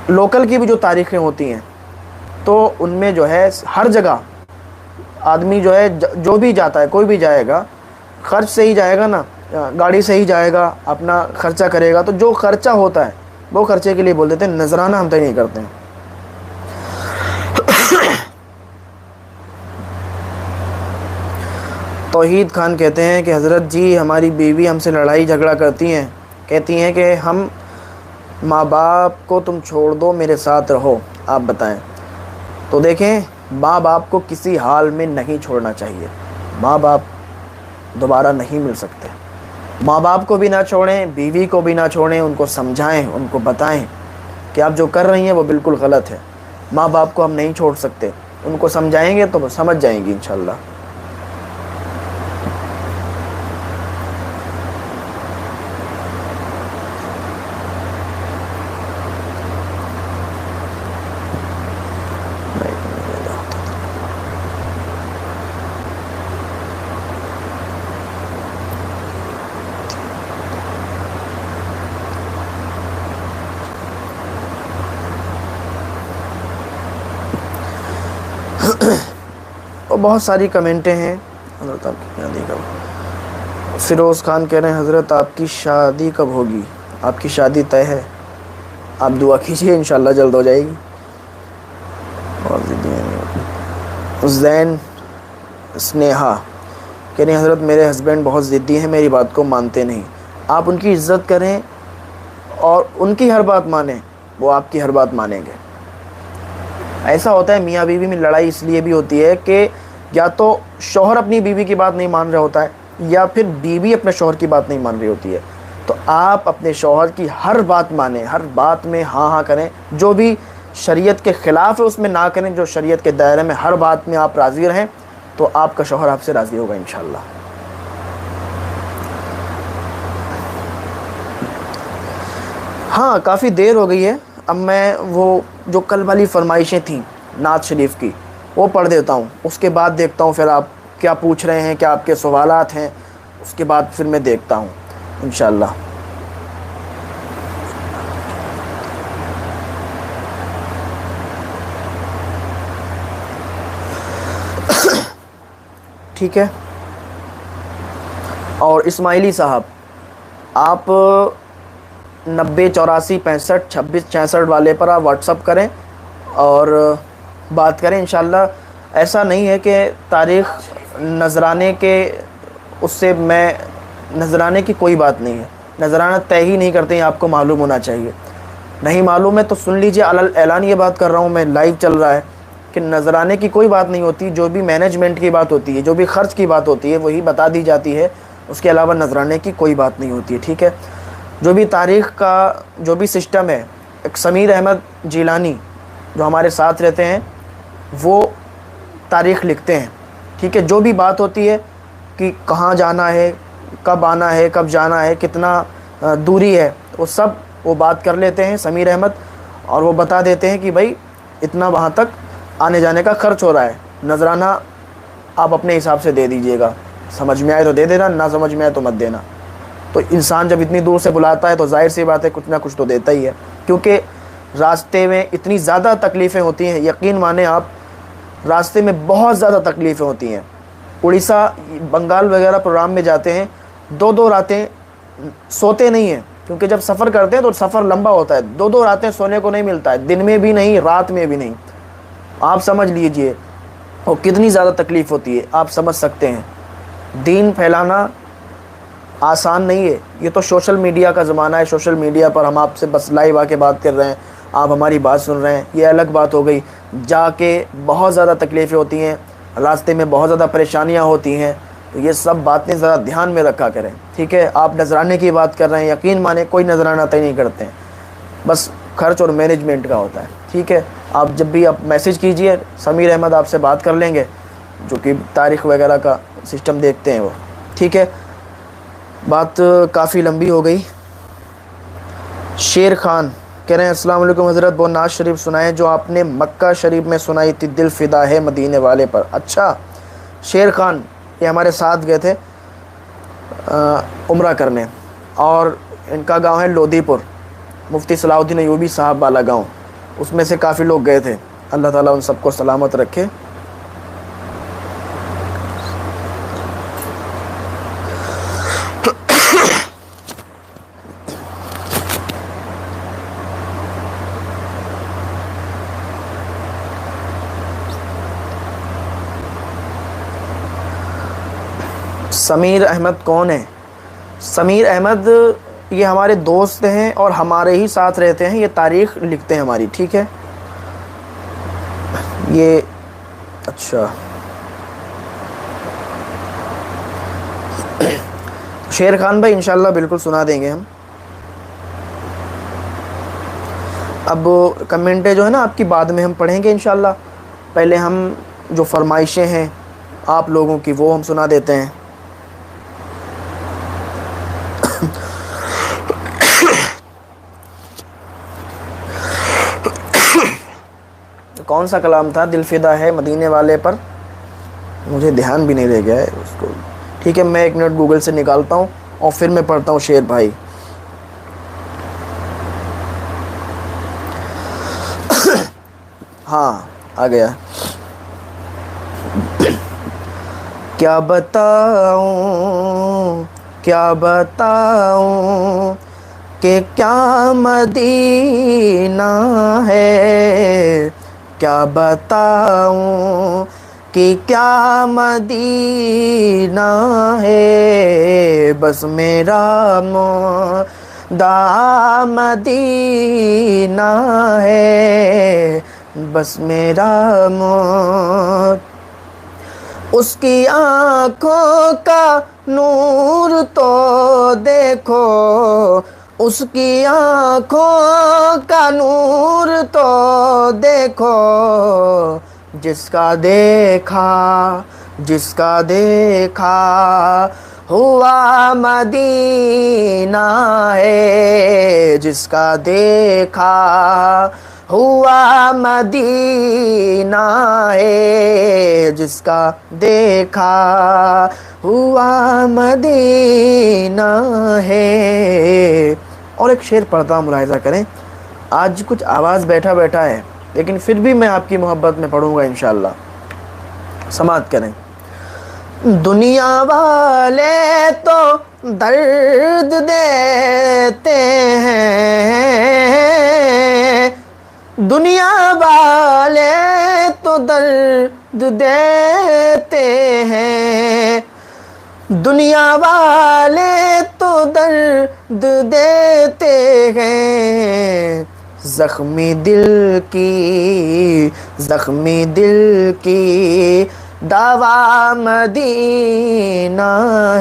لوکل کی بھی جو تاریخیں ہوتی ہیں تو ان میں جو ہے ہر جگہ آدمی جو ہے جو بھی جاتا ہے, کوئی بھی جائے گا خرچ سے ہی جائے گا نا, گاڑی سے ہی جائے گا, اپنا خرچہ کرے گا. تو جو خرچہ ہوتا ہے وہ خرچے کے لیے بول دیتے ہیں. نذرانہ ہم طے نہیں کرتے ہیں. توحید خان کہتے ہیں کہ حضرت جی ہماری بیوی ہم سے لڑائی جھگڑا کرتی ہیں, کہتی ہیں کہ ہم ماں باپ کو تم چھوڑ دو, میرے ساتھ رہو, آپ بتائیں. تو دیکھیں ماں باپ کو کسی حال میں نہیں چھوڑنا چاہیے. ماں باپ دوبارہ نہیں مل سکتے. ماں باپ کو بھی نہ چھوڑیں, بیوی کو بھی نہ چھوڑیں. ان کو سمجھائیں, ان کو بتائیں کہ آپ جو کر رہی ہیں وہ بالکل غلط ہے. ماں باپ کو ہم نہیں چھوڑ سکتے. ان کو سمجھائیں گے تو وہ سمجھ جائیں گی انشاءاللہ. اور بہت ساری کمنٹیں ہیں. حضرت آپ کی شادی کب؟ فیروز خان کہہ رہے ہیں حضرت آپ کی شادی کب ہوگی؟ آپ کی شادی طے ہے, آپ دعا کیجیے انشاءاللہ جلد ہو جائے گی. زین سنیہا کہہ رہے ہیں حضرت میرے ہسبینڈ بہت ضدی ہیں, میری بات کو مانتے نہیں. آپ ان کی عزت کریں اور ان کی ہر بات مانیں, وہ آپ کی ہر بات مانیں گے. ایسا ہوتا ہے میاں بیوی میں لڑائی اس لیے بھی ہوتی ہے کہ یا تو شوہر اپنی بیوی کی بات نہیں مان رہا ہوتا ہے, یا پھر بیوی اپنے شوہر کی بات نہیں مان رہی ہوتی ہے. تو آپ اپنے شوہر کی ہر بات مانیں, ہر بات میں ہاں ہاں کریں. جو بھی شریعت کے خلاف ہے اس میں نہ کریں. جو شریعت کے دائرے میں ہر بات میں آپ راضی رہیں تو آپ کا شوہر آپ سے راضی ہوگا انشاءاللہ. ہاں کافی دیر ہو گئی ہے. اب میں وہ جو کل والی فرمائشیں تھیں نعت شریف کی وہ پڑھ دیتا ہوں, اس کے بعد دیکھتا ہوں پھر آپ کیا پوچھ رہے ہیں, کیا آپ کے سوالات ہیں, اس کے بعد پھر میں دیکھتا ہوں انشاءاللہ. ٹھیک ہے. اور اسماعیلی صاحب آپ 90 84 65 26 66 والے پر آپ واٹس اپ کریں اور بات کریں انشاءاللہ. ایسا نہیں ہے کہ تاریخ نذرانے کے اس سے میں نذرانے کی کوئی بات نہیں ہے. نذرانہ طے ہی نہیں کرتے ہیں, آپ کو معلوم ہونا چاہیے. نہیں معلوم ہے تو سن لیجئے, اعلان یہ بات کر رہا ہوں میں, لائیو چل رہا ہے کہ نذرانے کی کوئی بات نہیں ہوتی. جو بھی مینجمنٹ کی بات ہوتی ہے, جو بھی خرچ کی بات ہوتی ہے وہی بتا دی جاتی ہے, اس کے علاوہ نذرانے کی کوئی بات نہیں ہوتی ہے. ٹھیک ہے. جو بھی تاریخ کا جو بھی سسٹم ہے, ایک سمیر احمد جیلانی جو ہمارے ساتھ رہتے ہیں وہ تاریخ لکھتے ہیں. ٹھیک ہے. جو بھی بات ہوتی ہے کہ کہاں جانا ہے, کب آنا ہے, کب جانا ہے, کتنا دوری ہے, وہ سب وہ بات کر لیتے ہیں سمیر احمد, اور وہ بتا دیتے ہیں کہ بھائی اتنا وہاں تک آنے جانے کا خرچ ہو رہا ہے. نذرانہ آپ اپنے حساب سے دے دیجئے گا, سمجھ میں آئے تو دے دینا, نہ سمجھ میں آئے تو مت دینا. تو انسان جب اتنی دور سے بلاتا ہے تو ظاہر سی بات ہے کچھ نہ کچھ تو دیتا ہی ہے, کیونکہ راستے میں اتنی زیادہ تکلیفیں ہوتی ہیں. یقین مانیں آپ, راستے میں بہت زیادہ تکلیفیں ہوتی ہیں. اڑیسہ بنگال وغیرہ پروگرام میں جاتے ہیں, 2 راتیں سوتے نہیں ہیں, کیونکہ جب سفر کرتے ہیں تو سفر لمبا ہوتا ہے. 2 راتیں سونے کو نہیں ملتا ہے, دن میں بھی نہیں, رات میں بھی نہیں. آپ سمجھ لیجئے اور کتنی زیادہ تکلیف ہوتی ہے, آپ سمجھ سکتے ہیں. دین پھیلانا آسان نہیں ہے. یہ تو سوشل میڈیا کا زمانہ ہے, سوشل میڈیا پر ہم آپ سے بس لائیو آ کے بات کر رہے ہیں, آپ ہماری بات سن رہے ہیں, یہ الگ بات ہو گئی. جا کے بہت زیادہ تکلیفیں ہوتی ہیں, راستے میں بہت زیادہ پریشانیاں ہوتی ہیں. تو یہ سب باتیں ذرا دھیان میں رکھا کریں. ٹھیک ہے. آپ نذرانے کی بات کر رہے ہیں, یقین مانیں کوئی نذرانہ طے نہیں کرتے ہیں, بس خرچ اور مینجمنٹ کا ہوتا ہے. ٹھیک ہے. آپ جب بھی آپ میسج کیجئے, سمیر احمد آپ سے بات کر لیں گے, جو کہ تاریخ وغیرہ کا سسٹم دیکھتے ہیں وہ. ٹھیک ہے. بات کافی لمبی ہو گئی. شیر خان کہہ رہے ہیں السلام علیکم حضرت, وہ نعت شریف سنائیں جو آپ نے مکہ شریف میں سنائی تھی, دل فدا ہے مدینے والے پر. اچھا شیر خان, یہ ہمارے ساتھ گئے تھے عمرہ کرنے, اور ان کا گاؤں ہے لودھی پور, مفتی صلاح الدین ایوبی صاحب والا گاؤں. اس میں سے کافی لوگ گئے تھے. اللہ تعالیٰ ان سب کو سلامت رکھے. سمیر احمد کون ہے؟ سمیر احمد یہ ہمارے دوست ہیں اور ہمارے ہی ساتھ رہتے ہیں, یہ تاریخ لکھتے ہیں ہماری. ٹھیک ہے. یہ اچھا شیر خان بھائی انشاءاللہ بالکل سنا دیں گے ہم. اب کمنٹیں جو ہے نا آپ کی بعد میں ہم پڑھیں گے انشاءاللہ. پہلے ہم جو فرمائشیں ہیں آپ لوگوں کی وہ ہم سنا دیتے ہیں. کون سا کلام تھا دل فدا ہے مدینے والے پر, مجھے دھیان بھی نہیں رہ گیا ہے اس کو. ٹھیک ہے, میں 1 منٹ گوگل سے نکالتا ہوں اور پھر میں پڑھتا ہوں شیر بھائی. ہاں آ گیا. کیا بتاؤں کیا بتاؤں کہ کیا مدینہ ہے, کیا بتاؤں کہ کیا مدینہ ہے, بس میرا مدعا مدینہ ہے, بس میرا اس کی آنکھوں کا نور تو دیکھو, اس کی آنکھوں کا نور تو دیکھو جس کا دیکھا، جس کا دیکھا ہوا مدینہ ہے، جس کا دیکھا ہوا مدینہ ہے، جس کا دیکھا ہوا مدینہ ہے۔ اور ایک شعر پڑھتا ہوں، ملاحظہ کریں، آج کچھ آواز بیٹھا بیٹھا ہے لیکن پھر بھی میں آپ کی محبت میں پڑھوں گا انشاءاللہ، سماعت کریں۔ دنیا والے تو درد دیتے ہیں، دنیا والے تو درد دیتے ہیں، دنیا والے تو درد دیتے ہیں، زخمی دل کی، زخمی دل کی دوا مدینہ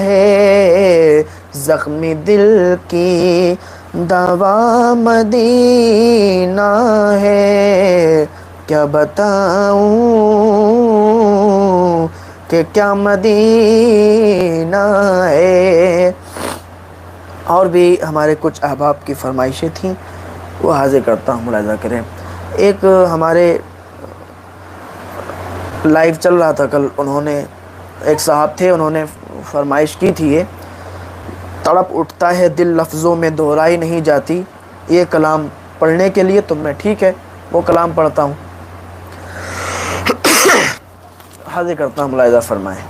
ہے، زخمی دل کی دوا مدینہ ہے۔ کیا بتاؤں کہ کیا مدینہ ہے۔ اور بھی ہمارے کچھ احباب کی فرمائشیں تھیں، وہ حاضر کرتا ہوں، ملاحظہ کریں۔ ایک ہمارے لائیو چل رہا تھا کل، انہوں نے، ایک صاحب تھے، انہوں نے فرمائش کی تھی، یہ تڑپ اٹھتا ہے دل لفظوں میں دہرائی نہیں جاتی، یہ کلام پڑھنے کے لیے، تو میں ٹھیک ہے وہ کلام پڑھتا ہوں، حاضر کرتا ہوں، ملاحظہ فرمائیں۔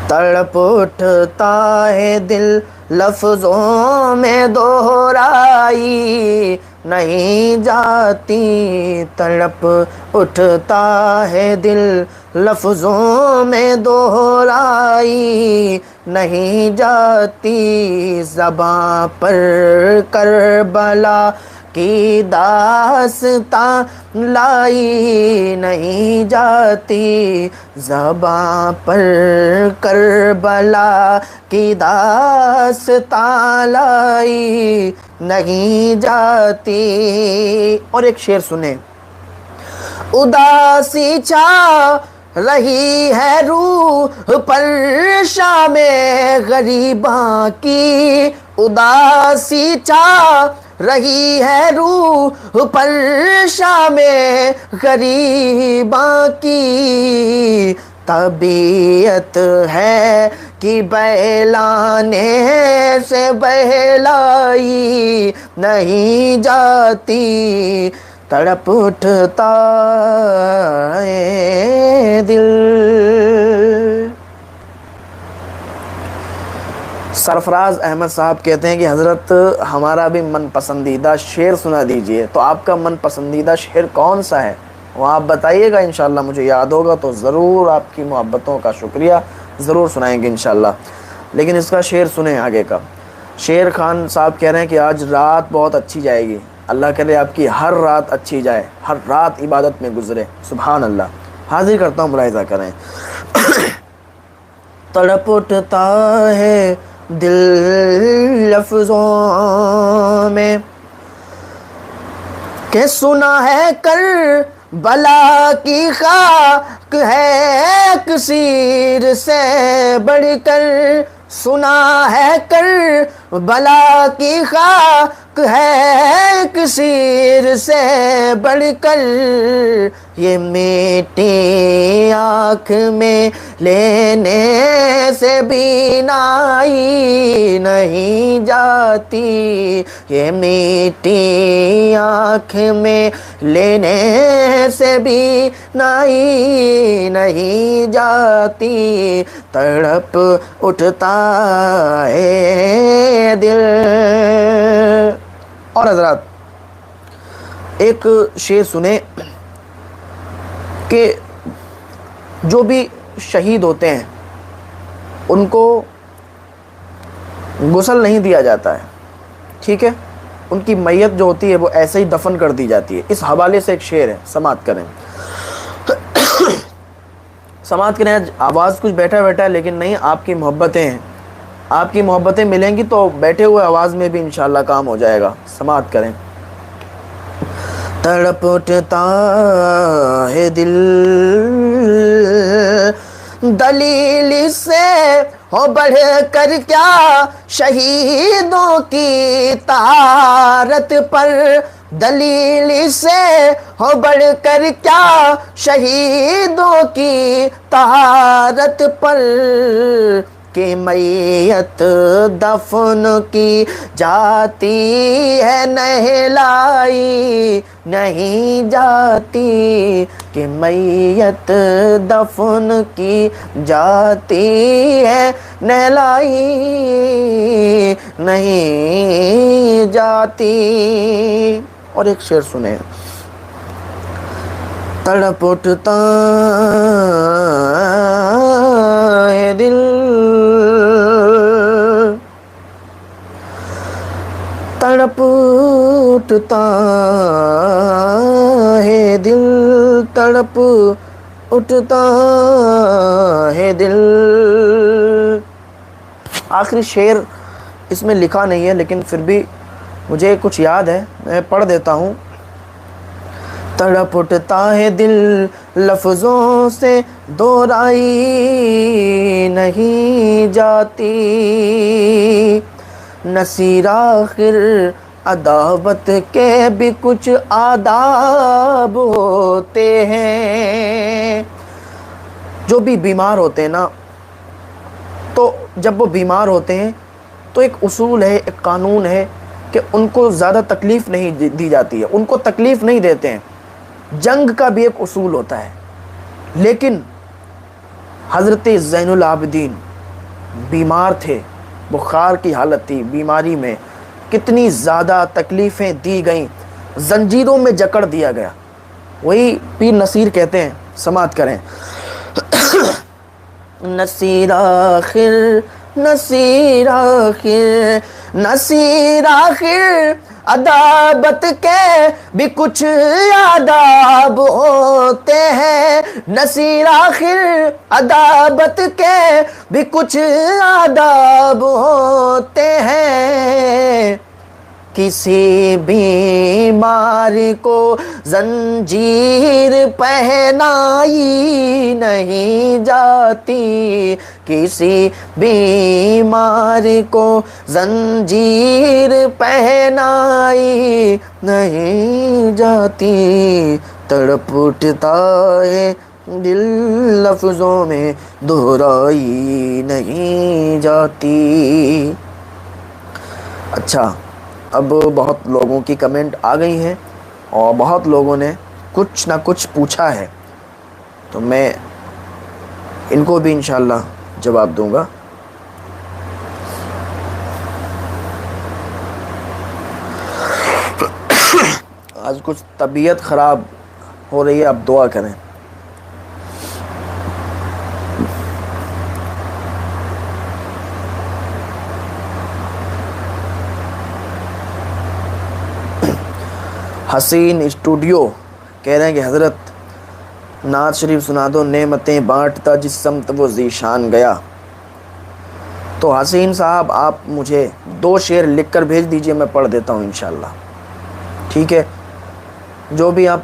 تڑپ اٹھتا ہے دل لفظوں میں دہرائی نہیں جاتی، تڑپ اٹھتا ہے دل لفظوں میں دہرائی نہیں جاتی، زباں پر کربلا کی داستاں لائی نہیں جاتی، زباں پر کربلا کی داستاں لائی نہیں جاتی۔ اور ایک شعر سنیں۔ اداسی چھا رہی ہے روح پر شام غریباں کی، اداسی چھا رہی ہے روح پر شام غریباں کی، طبیعت ہے کہ بہلانے سے بہلائی نہیں جاتی، تڑپ اٹھتا ہے دل۔ سرفراز احمد صاحب کہتے ہیں کہ حضرت ہمارا بھی من پسندیدہ شعر سنا دیجئے، تو آپ کا من پسندیدہ شعر کون سا ہے وہ آپ بتائیے گا، انشاءاللہ مجھے یاد ہوگا تو ضرور آپ کی محبتوں کا شکریہ ضرور سنائیں گے انشاءاللہ۔ لیکن اس کا شعر سنیں آگے کا۔ شیر خان صاحب کہہ رہے ہیں کہ آج رات بہت اچھی جائے گی، اللہ کرے آپ کی ہر رات اچھی جائے، ہر رات عبادت میں گزرے، سبحان اللہ۔ حاضر کرتا ہوں، ملاحظہ کریں۔ تڑپ اٹھتا ہے دل لفظوں میں کہ سنا ہے کربلا کی خاک ہے کثیر سے بڑھ کر، سنا ہے کربلا کی خاک ہے کثیر سے بڑھ کر، یہ میٹھی آنکھ میں لینے سے بینائی نہیں جاتی، یہ میٹھی آنکھ میں لینے سے بینائی نہیں جاتی، تڑپ اٹھتا ہے دل۔ اور حضرات ایک شعر سنیں کہ جو بھی شہید ہوتے ہیں ان کو غسل نہیں دیا جاتا ہے، ٹھیک ہے، ان کی میت جو ہوتی ہے وہ ایسے ہی دفن کر دی جاتی ہے۔ اس حوالے سے ایک شعر ہے، سماعت کریں، سماعت کریں۔ آواز کچھ بیٹھا بیٹھا ہے لیکن نہیں، آپ کی محبتیں ہیں، آپ کی محبتیں ملیں گی تو بیٹھے ہوئے آواز میں بھی انشاءاللہ کام ہو جائے گا، سماعت کریں۔ تڑپ اٹھتا ہے دل دلیل سے ہو بڑھ کر کیا شہیدوں کی طہارت پر، دلیل سے ہو بڑھ کر کیا شہیدوں کی طہارت پر، کہ میت دفن کی جاتی ہے نہلائی نہیں جاتی، کہ میت دفن کی جاتی ہے نہلائی نہیں جاتی۔ اور ایک شعر سنیں، تڑپ اٹھتا ہے دل تڑپ اٹھتا ہے دل تڑپ اٹھتا ہے دل۔ آخری شعر اس میں لکھا نہیں ہے لیکن پھر بھی مجھے کچھ یاد ہے، میں پڑھ دیتا ہوں۔ تڑپ اٹھتا ہے دل لفظوں سے دہرائی نہیں جاتی، نصیر آخر عداوت کے بھی کچھ آداب ہوتے ہیں۔ جو بھی بیمار ہوتے ہیں نا، تو جب وہ بیمار ہوتے ہیں تو ایک اصول ہے، ایک قانون ہے کہ ان کو زیادہ تکلیف نہیں دی جاتی ہے، ان کو تکلیف نہیں دیتے ہیں۔ جنگ کا بھی ایک اصول ہوتا ہے، لیکن حضرت زین العابدین بیمار تھے، بخار کی حالت تھی، بیماری میں کتنی زیادہ تکلیفیں دی گئیں، زنجیروں میں جکڑ دیا گیا۔ وہی پیر نصیر کہتے ہیں، سماعت کریں۔ نصیر آخر نصیر آخر نصیر آخر عدابت کے بھی کچھ آداب ہوتے ہیں، نصیر آخر عدابت کے بھی کچھ آداب ہوتے ہیں۔ کسی بیمار کو زنجیر پہنائی نہیں جاتی، کسی بیمار کو زنجیر پہنائی نہیں جاتی، تڑپ اٹھتا ہے دل لفظوں میں دہرائی نہیں جاتی۔ اچھا، اب بہت لوگوں کی کمنٹ آ گئی ہیں اور بہت لوگوں نے کچھ نہ کچھ پوچھا ہے، تو میں ان کو بھی انشاءاللہ جواب دوں گا۔ آج کچھ طبیعت خراب ہو رہی ہے، آپ دعا کریں۔ حسین اسٹوڈیو کہہ رہے ہیں کہ حضرت نعت شریف سنا دو، نعمتیں بانٹتا جس سمت وہ ذیشان گیا۔ تو حسین صاحب آپ مجھے 2 شعر لکھ کر بھیج دیجئے، میں پڑھ دیتا ہوں انشاءاللہ، ٹھیک ہے؟ جو بھی آپ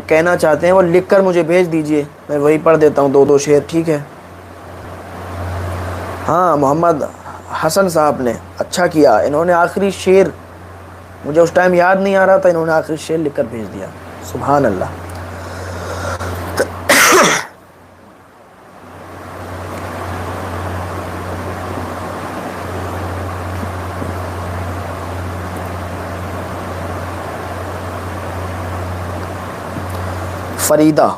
کہنا چاہتے ہیں وہ لکھ کر مجھے بھیج دیجئے، میں وہی پڑھ دیتا ہوں 2 شعر، ٹھیک ہے؟ ہاں، محمد حسن صاحب نے اچھا کیا، انہوں نے آخری شعر، مجھے اس ٹائم یاد نہیں آ رہا تھا، انہوں نے آخری شعر لکھ کر بھیج دیا، سبحان اللہ۔ فریدہ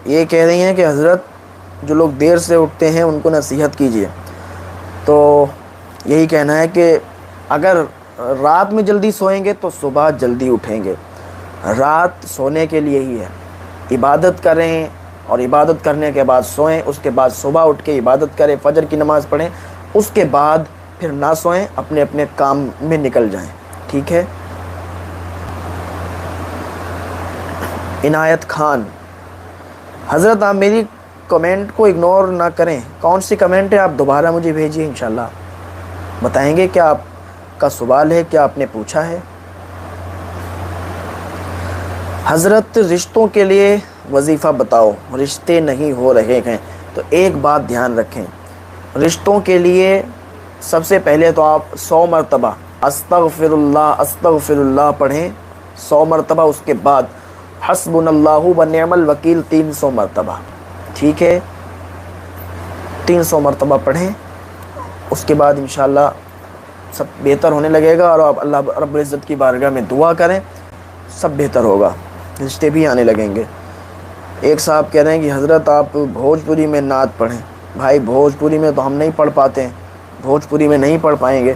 یہ کہہ رہی ہیں کہ حضرت جو لوگ دیر سے اٹھتے ہیں ان کو نصیحت کیجیے۔ تو یہی کہنا ہے کہ اگر رات میں جلدی سوئیں گے تو صبح جلدی اٹھیں گے، رات سونے کے لیے ہی ہے، عبادت کریں اور عبادت کرنے کے بعد سوئیں، اس کے بعد صبح اٹھ کے عبادت کریں، فجر کی نماز پڑھیں، اس کے بعد پھر نہ سوئیں، اپنے اپنے کام میں نکل جائیں، ٹھیک ہے؟ عنایت خان، حضرت آپ میری کمنٹ کو اگنور نہ کریں، کون سی کمنٹ ہے آپ دوبارہ مجھے بھیجیے، انشاءاللہ بتائیں گے کیا آپ کا سوال ہے، کیا آپ نے پوچھا ہے۔ حضرت رشتوں کے لیے وظیفہ بتاؤ، رشتے نہیں ہو رہے ہیں۔ تو ایک بات دھیان رکھیں، رشتوں کے لیے سب سے پہلے تو آپ 100 مرتبہ استغفر اللہ پڑھیں، 100 مرتبہ، اس کے بعد حسبنا اللہ و نعم الوکیل 300 مرتبہ، ٹھیک ہے، 300 مرتبہ پڑھیں، اس کے بعد انشاءاللہ سب بہتر ہونے لگے گا، اور آپ اللہ رب العزت کی بارگاہ میں دعا کریں، سب بہتر ہوگا، رشتے بھی آنے لگیں گے۔ ایک صاحب کہہ رہے ہیں کہ حضرت آپ بھوجپوری میں نعت پڑھیں۔ بھائی بھوجپوری میں تو ہم نہیں پڑھ پاتے ہیں، بھوجپوری میں نہیں پڑھ پائیں گے،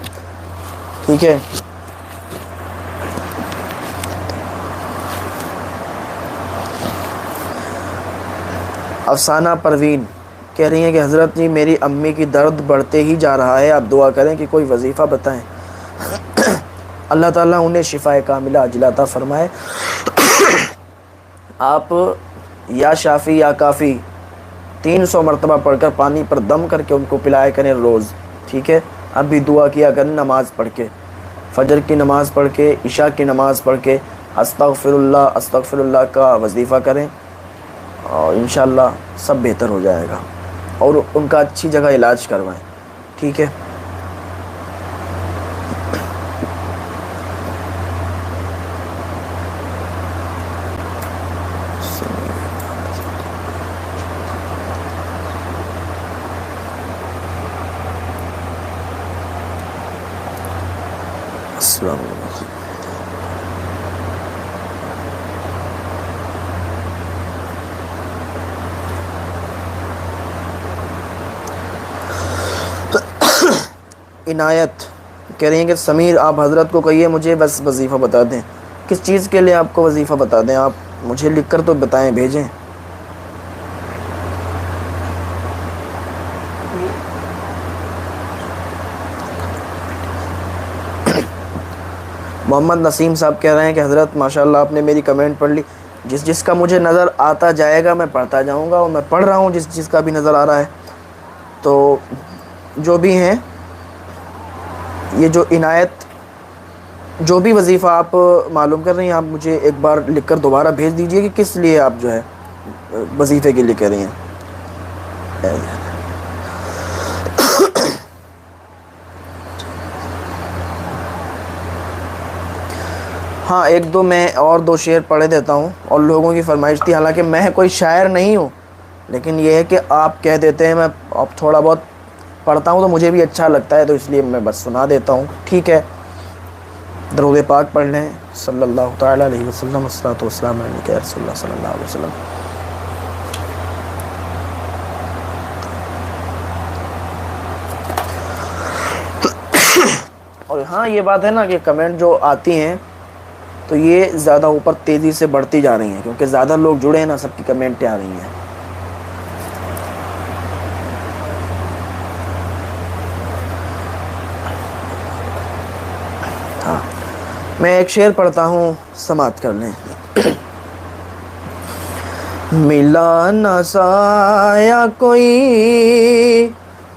ٹھیک ہے۔ افسانہ پروین کہہ رہی ہیں کہ حضرت جی میری امی کی درد بڑھتے ہی جا رہا ہے، آپ دعا کریں کہ کوئی وظیفہ بتائیں، اللہ تعالیٰ انہیں شفائے کاملہ عاجلہ عطا فرمائے۔ آپ یا شافی یا کافی 300 مرتبہ پڑھ کر پانی پر دم کر کے ان کو پلایا کریں روز، ٹھیک ہے۔ اب بھی دعا کیا کریں نماز پڑھ کے، فجر کی نماز پڑھ کے، عشاء کی نماز پڑھ کے استغفر اللہ کا وظیفہ کریں، اور انشاءاللہ سب بہتر ہو جائے گا، اور ان کا اچھی جگہ علاج کروائیں، ٹھیک ہے۔ السلام علیکم۔ عنایت کہہ رہی ہیں کہ سمیر آپ حضرت کو کہیے مجھے بس وظیفہ بتا دیں۔ کس چیز کے لیے آپ کو وظیفہ بتا دیں؟ آپ مجھے لکھ کر تو بتائیں، بھیجیں۔ محمد نسیم صاحب کہہ رہے ہیں کہ حضرت ماشاءاللہ آپ نے میری کمنٹ پڑھ لی، جس کا مجھے نظر آتا جائے گا میں پڑھتا جاؤں گا، اور میں پڑھ رہا ہوں جس کا بھی نظر آ رہا ہے۔ تو جو بھی ہیں، یہ جو عنایت، جو بھی وظیفہ آپ معلوم کر رہی ہیں، آپ مجھے ایک بار لکھ کر دوبارہ بھیج دیجئے کہ کس لیے آپ جو ہے وظیفے کے لیے کہہ رہی ہیں۔ ہاں ایک دو میں اور 2 شعر پڑھ دیتا ہوں، اور لوگوں کی فرمائش تھی، حالانکہ میں کوئی شاعر نہیں ہوں، لیکن یہ ہے کہ آپ کہہ دیتے ہیں، میں اب تھوڑا بہت پڑھتا ہوں تو مجھے بھی اچھا لگتا ہے، تو اس لیے میں بس سنا دیتا ہوں، ٹھیک ہے۔ درود پاک پڑھ لیں، صلی اللہ تعالیٰ علیہ وسلم، والصلاۃ والسلام علیک یا رسول اللہ صلی اللہ علیہ وسلم۔ اور ہاں یہ بات ہے نا کہ کمنٹ جو آتی ہیں تو یہ زیادہ اوپر تیزی سے بڑھتی جا رہی ہیں، کیونکہ زیادہ لوگ جڑے ہیں نا، سب کی کمنٹیں آ رہی ہیں۔ ہاں میں ایک شعر پڑھتا ہوں، سماعت کر لیں۔ ملا نہ سایہ کوئی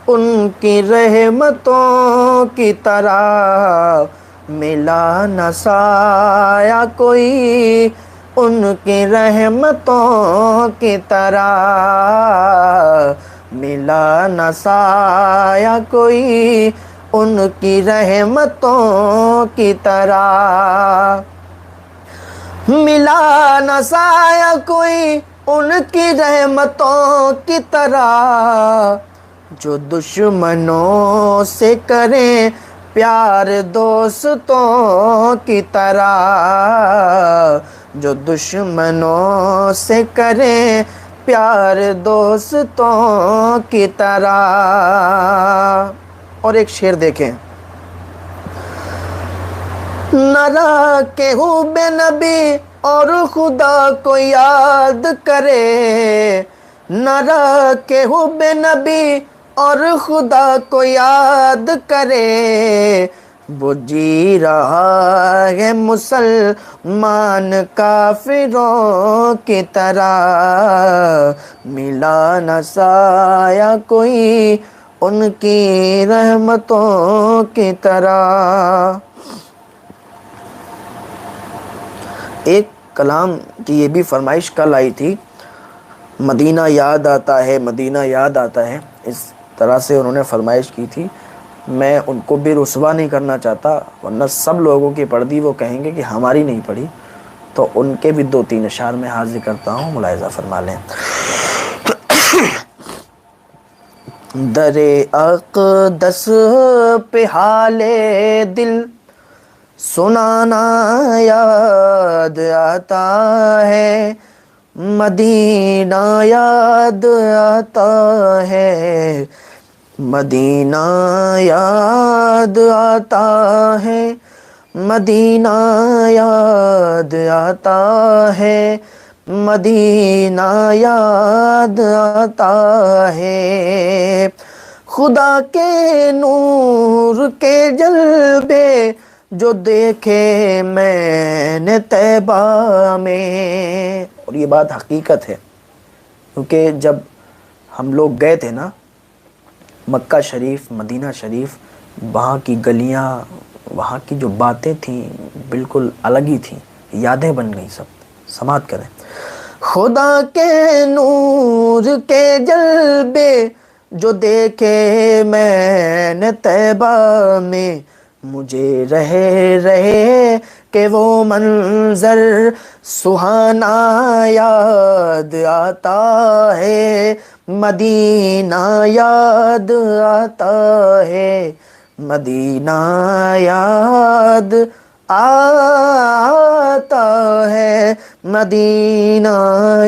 ان کی رحمتوں کی طرح، ملا نہ سایہ کوئی ان کی رحمتوں کی طرح، ملا نہ سایہ کوئی ان کی رحمتوں کی طرح، ملا نہ سایہ کوئی ان کی رحمتوں کی طرح، جو دشمنوں سے کریں پیار دوستوں کی طرح، جو دشمنوں سے کریں پیار دوستوں کی طرح۔ اور ایک شعر دیکھیں، نہ رکھے حب نبی اور خدا کو یاد کرے، نہ رکھے حب نبی اور خدا کو یاد کرے، وہ جی رہا ہے مسلمان کافروں کی طرح، ملا نہ سایہ کوئی ان کی رحمتوں کی طرح۔ ایک کلام کی یہ بھی فرمائش کل آئی تھی، مدینہ یاد آتا ہے، مدینہ یاد آتا ہے، اس طرح سے انہوں نے فرمائش کی تھی۔ میں ان کو بھی رسوا نہیں کرنا چاہتا، ورنہ سب لوگوں کی پڑھ دی وہ کہیں گے کہ ہماری نہیں پڑھی، تو ان کے بھی 2-3 اشعار میں حاضر کرتا ہوں، ملاحظہ فرما لیں۔ در اقدس پہ حال دل سنانا یاد آتا ہے، مدینہ یاد آتا ہے، مدینہ یاد آتا ہے، مدینہ یاد آتا ہے، مدینہ یاد آتا ہے، خدا کے نور کے جلوے جو دیکھے میں نے طیبہ میں۔ اور یہ بات حقیقت ہے، کیونکہ جب ہم لوگ گئے تھے نا مکہ شریف، مدینہ شریف، وہاں کی گلیاں، وہاں کی جو باتیں تھیں بالکل الگ ہی تھیں، یادیں بن گئی سب۔ سماعت کریں۔ خدا کے نور کے جلوے جو دیکھے میں نے طیبہ میں، مجھے رہے رہے کہ وہ منظر سہانا یاد آتا ہے، مدینہ یاد آتا ہے، مدینہ یاد آتا ہے، مدینہ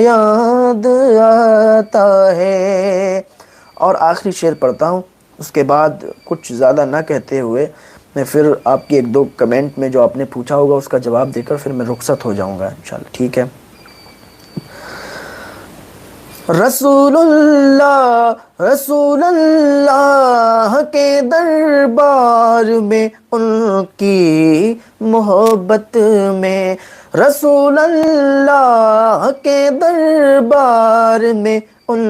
یاد آتا ہے۔ اور آخری شعر پڑھتا ہوں، اس کے بعد کچھ زیادہ نہ کہتے ہوئے میں پھر آپ کی 1-2 کمنٹ میں جو آپ نے پوچھا ہوگا اس کا جواب دے کر پھر میں رخصت ہو جاؤں گا انشاءاللہ، ٹھیک ہے۔ رسول اللہ رسول اللہ کے دربار میں ان کی محبت میں، رسول اللہ کے دربار میں ان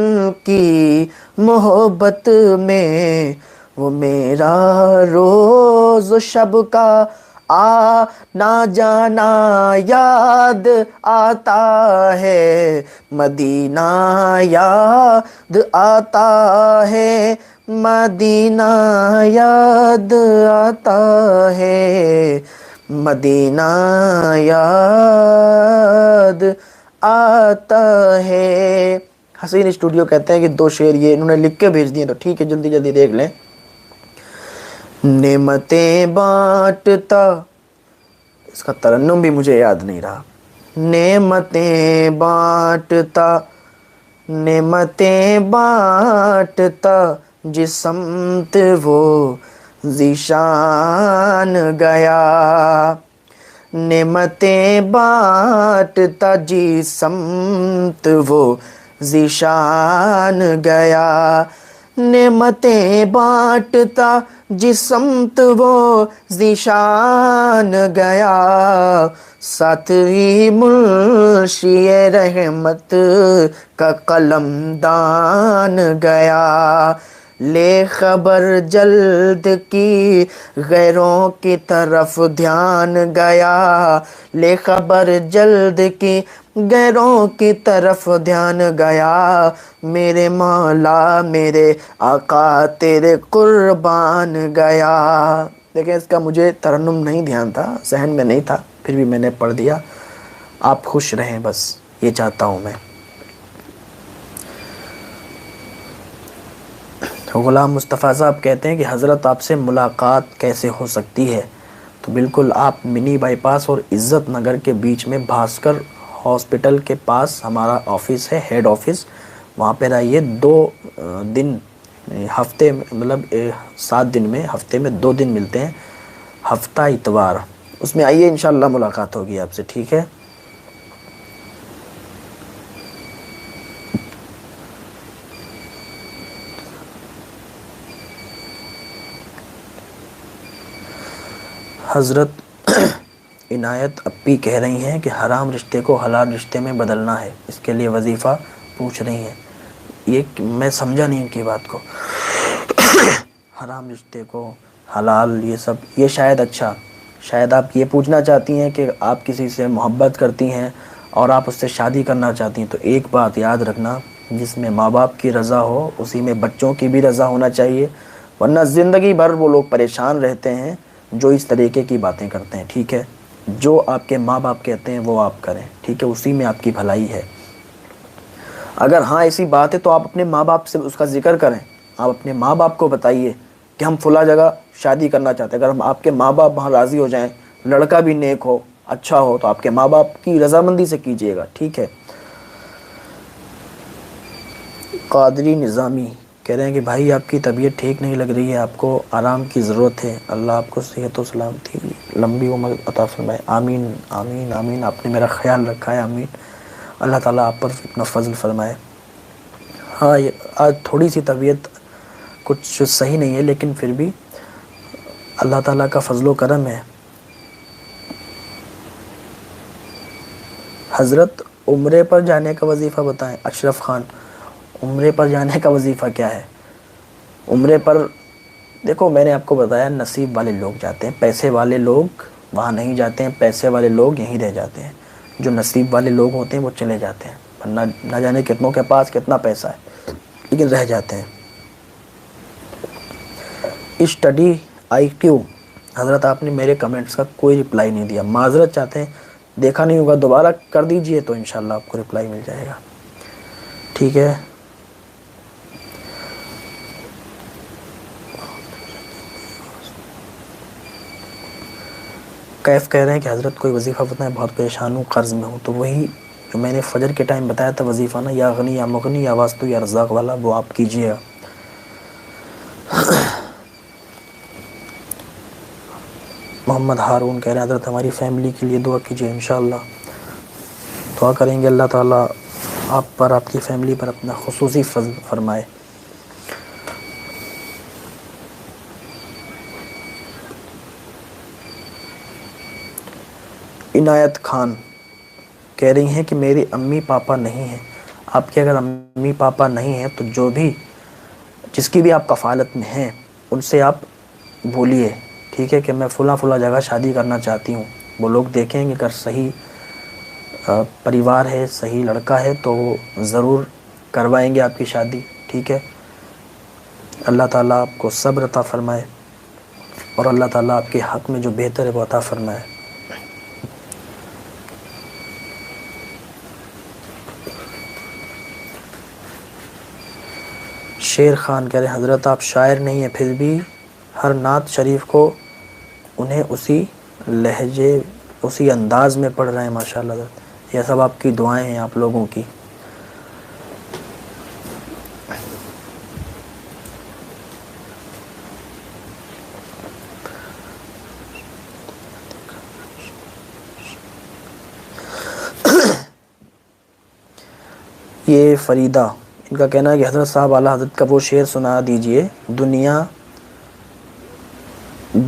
کی محبت میں، وہ میرا روز و شب کا آنا جانا یاد آتا ہے، مدینہ یاد آتا ہے، مدینہ یاد آتا ہے، مدینہ یاد آتا ہے۔ حسین اسٹوڈیو کہتے ہیں کہ 2 شعر یہ انہوں نے لکھ کے بھیج دیے، تو ٹھیک ہے جلدی جلدی دیکھ لیں۔ نعمتیں بانٹتا، اس کا ترنم بھی مجھے یاد نہیں رہا، نعمتیں بانٹتا، نعمتیں بانٹتا جس سمت وہ ذیشان گیا، نعمتیں بانٹتا جس سمت وہ ذیشان گیا، نعمتیں بانٹتا جس سمت وہ ذیشان گیا، ساتھ ہی منشی رحمت کا قلم دان گیا، لے خبر جلد کی غیروں کی طرف دھیان گیا، لے خبر جلد کی غیروں کی طرف دھیان گیا، میرے مولا میرے آقا تیرے قربان گیا۔ دیکھیں اس کا مجھے ترنم نہیں دھیان تھا، ذہن میں نہیں تھا، پھر بھی میں نے پڑھ دیا۔ آپ خوش رہیں بس یہ چاہتا ہوں میں۔ غلام مصطفیٰ صاحب کہتے ہیں کہ حضرت آپ سے ملاقات کیسے ہو سکتی ہے؟ تو بالکل آپ منی بائی پاس اور عزت نگر کے بیچ میں بھاسکر ہاسپٹل کے پاس ہمارا آفس ہے، ہیڈ آفس، وہاں پہ رہیے۔ 2 دن ہفتے میں، مطلب 7 دن میں ہفتے میں 2 دن ملتے ہیں، ہفتہ اتوار، اس میں آئیے انشاءاللہ ملاقات ہوگی آپ سے، ٹھیک ہے۔ حضرت عنایت اپی کہہ رہی ہیں کہ حرام رشتے کو حلال رشتے میں بدلنا ہے، اس کے لیے وظیفہ پوچھ رہی ہیں۔ یہ میں سمجھا نہیں ان کی بات کو۔ حرام رشتے کو حلال، یہ سب، یہ شاید اچھا شاید آپ یہ پوچھنا چاہتی ہیں کہ آپ کسی سے محبت کرتی ہیں اور آپ اس سے شادی کرنا چاہتی ہیں، تو ایک بات یاد رکھنا، جس میں ماں باپ کی رضا ہو اسی میں بچوں کی بھی رضا ہونا چاہیے، ورنہ زندگی بھر وہ لوگ پریشان رہتے ہیں جو اس طریقے کی باتیں کرتے ہیں، ٹھیک ہے؟ جو آپ کے ماں باپ کہتے ہیں وہ آپ کریں، ٹھیک ہے؟ اسی میں آپ کی بھلائی ہے۔ اگر ہاں ایسی بات ہے تو آپ اپنے ماں باپ سے اس کا ذکر کریں، آپ اپنے ماں باپ کو بتائیے کہ ہم فلاں جگہ شادی کرنا چاہتے ہیں۔ اگر ہم آپ کے ماں باپ وہاں راضی ہو جائیں، لڑکا بھی نیک ہو، اچھا ہو، تو آپ کے ماں باپ کی رضامندی سے کیجیے گا، ٹھیک ہے؟ قادری نظامی کہہ رہے ہیں کہ بھائی آپ کی طبیعت ٹھیک نہیں لگ رہی ہے، آپ کو آرام کی ضرورت ہے، اللہ آپ کو صحت و سلامتی لمبی عمر عطا فرمائے، آمین آمین آمین۔ آپ نے میرا خیال رکھا ہے، آمین۔ اللہ تعالیٰ آپ پر اپنا فضل فرمائے۔ ہاں آج تھوڑی سی طبیعت کچھ صحیح نہیں ہے، لیکن پھر بھی اللہ تعالیٰ کا فضل و کرم ہے۔ حضرت عمرے پر جانے کا وظیفہ بتائیں۔ اشرف خان، عمرے پر جانے کا وظیفہ کیا ہے؟ عمرے پر دیکھو، میں نے آپ کو بتایا نصیب والے لوگ جاتے ہیں، پیسے والے لوگ وہاں نہیں جاتے ہیں، پیسے والے لوگ یہیں رہ جاتے ہیں۔ جو نصیب والے لوگ ہوتے ہیں وہ چلے جاتے ہیں، ورنہ نہ جانے کتنوں کے پاس کتنا پیسہ ہے لیکن رہ جاتے ہیں۔ اسٹڈی آئی کیو، حضرت آپ نے میرے کمنٹس کا کوئی رپلائی نہیں دیا، معذرت چاہتے ہیں، دیکھا نہیں ہوگا، دوبارہ کر دیجئے تو انشاءاللہ آپ کو رپلائی مل جائے گا، ٹھیک ہے؟ کیف کہہ رہے ہیں کہ حضرت کوئی وظیفہ بتائیں، بہت پریشان ہوں، قرض میں ہوں۔ تو وہی جو میں نے فجر کے ٹائم بتایا تھا وظیفہ نا، یا غنی یا مغنی یا واسطو یا رزاق والا، وہ آپ کیجیے گا۔ محمد ہارون کہہ رہے ہیں حضرت ہماری فیملی کے لیے دعا کیجیے، انشاءاللہ دعا کریں گے، اللہ تعالیٰ آپ پر، آپ کی فیملی پر اپنا خصوصی فضل فرمائے۔ عنایت خان کہہ رہی ہیں کہ میری امی پاپا نہیں ہیں۔ آپ کے اگر امی پاپا نہیں ہیں تو جس کی بھی آپ کفالت میں ہیں ان سے آپ بولیے، ٹھیک ہے، کہ میں فلاں فلاں جگہ شادی کرنا چاہتی ہوں۔ وہ لوگ دیکھیں گے، اگر صحیح پریوار ہے، صحیح لڑکا ہے تو وہ ضرور کروائیں گے آپ کی شادی، ٹھیک ہے؟ اللہ تعالیٰ آپ کو صبر عطا فرمائے اور اللہ تعالیٰ آپ کے حق میں جو بہتر ہے وہ عطا فرمائے۔ شیر خان کہہ رہے ہیں حضرت آپ شاعر نہیں ہیں، پھر بھی ہر نعت شریف کو انہیں اسی لہجے اسی انداز میں پڑھ رہے ہیں، ماشاءاللہ حضرت، یہ سب آپ کی دعائیں ہیں، آپ لوگوں کی۔ یہ فریدہ، ان کا کہنا ہے کہ حضرت صاحب اعلیٰ حضرت کا وہ شعر سنا دیجئے، دنیا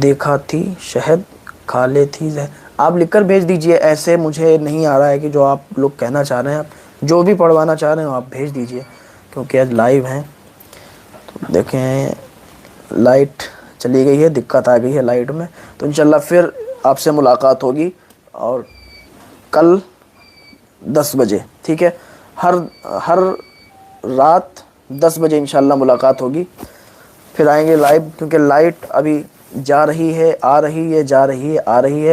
دیکھا تھی شہد کھا لے تھی زہر۔ آپ لکھ کر بھیج دیجئے، ایسے مجھے نہیں آ رہا ہے کہ جو آپ لوگ کہنا چاہ رہے ہیں، آپ جو بھی پڑھوانا چاہ رہے ہیں آپ بھیج دیجئے، کیونکہ آج لائیو ہیں۔ تو دیکھیں لائٹ چلی گئی ہے، دقت آ گئی ہے لائٹ میں، تو انشاءاللہ پھر آپ سے ملاقات ہوگی، اور کل 10 بجے، ٹھیک ہے؟ ہر رات 10 بجے انشاءاللہ ملاقات ہوگی، پھر آئیں گے لائیو، کیونکہ لائٹ ابھی جا رہی ہے، آ رہی ہے، جا رہی ہے، آ رہی ہے،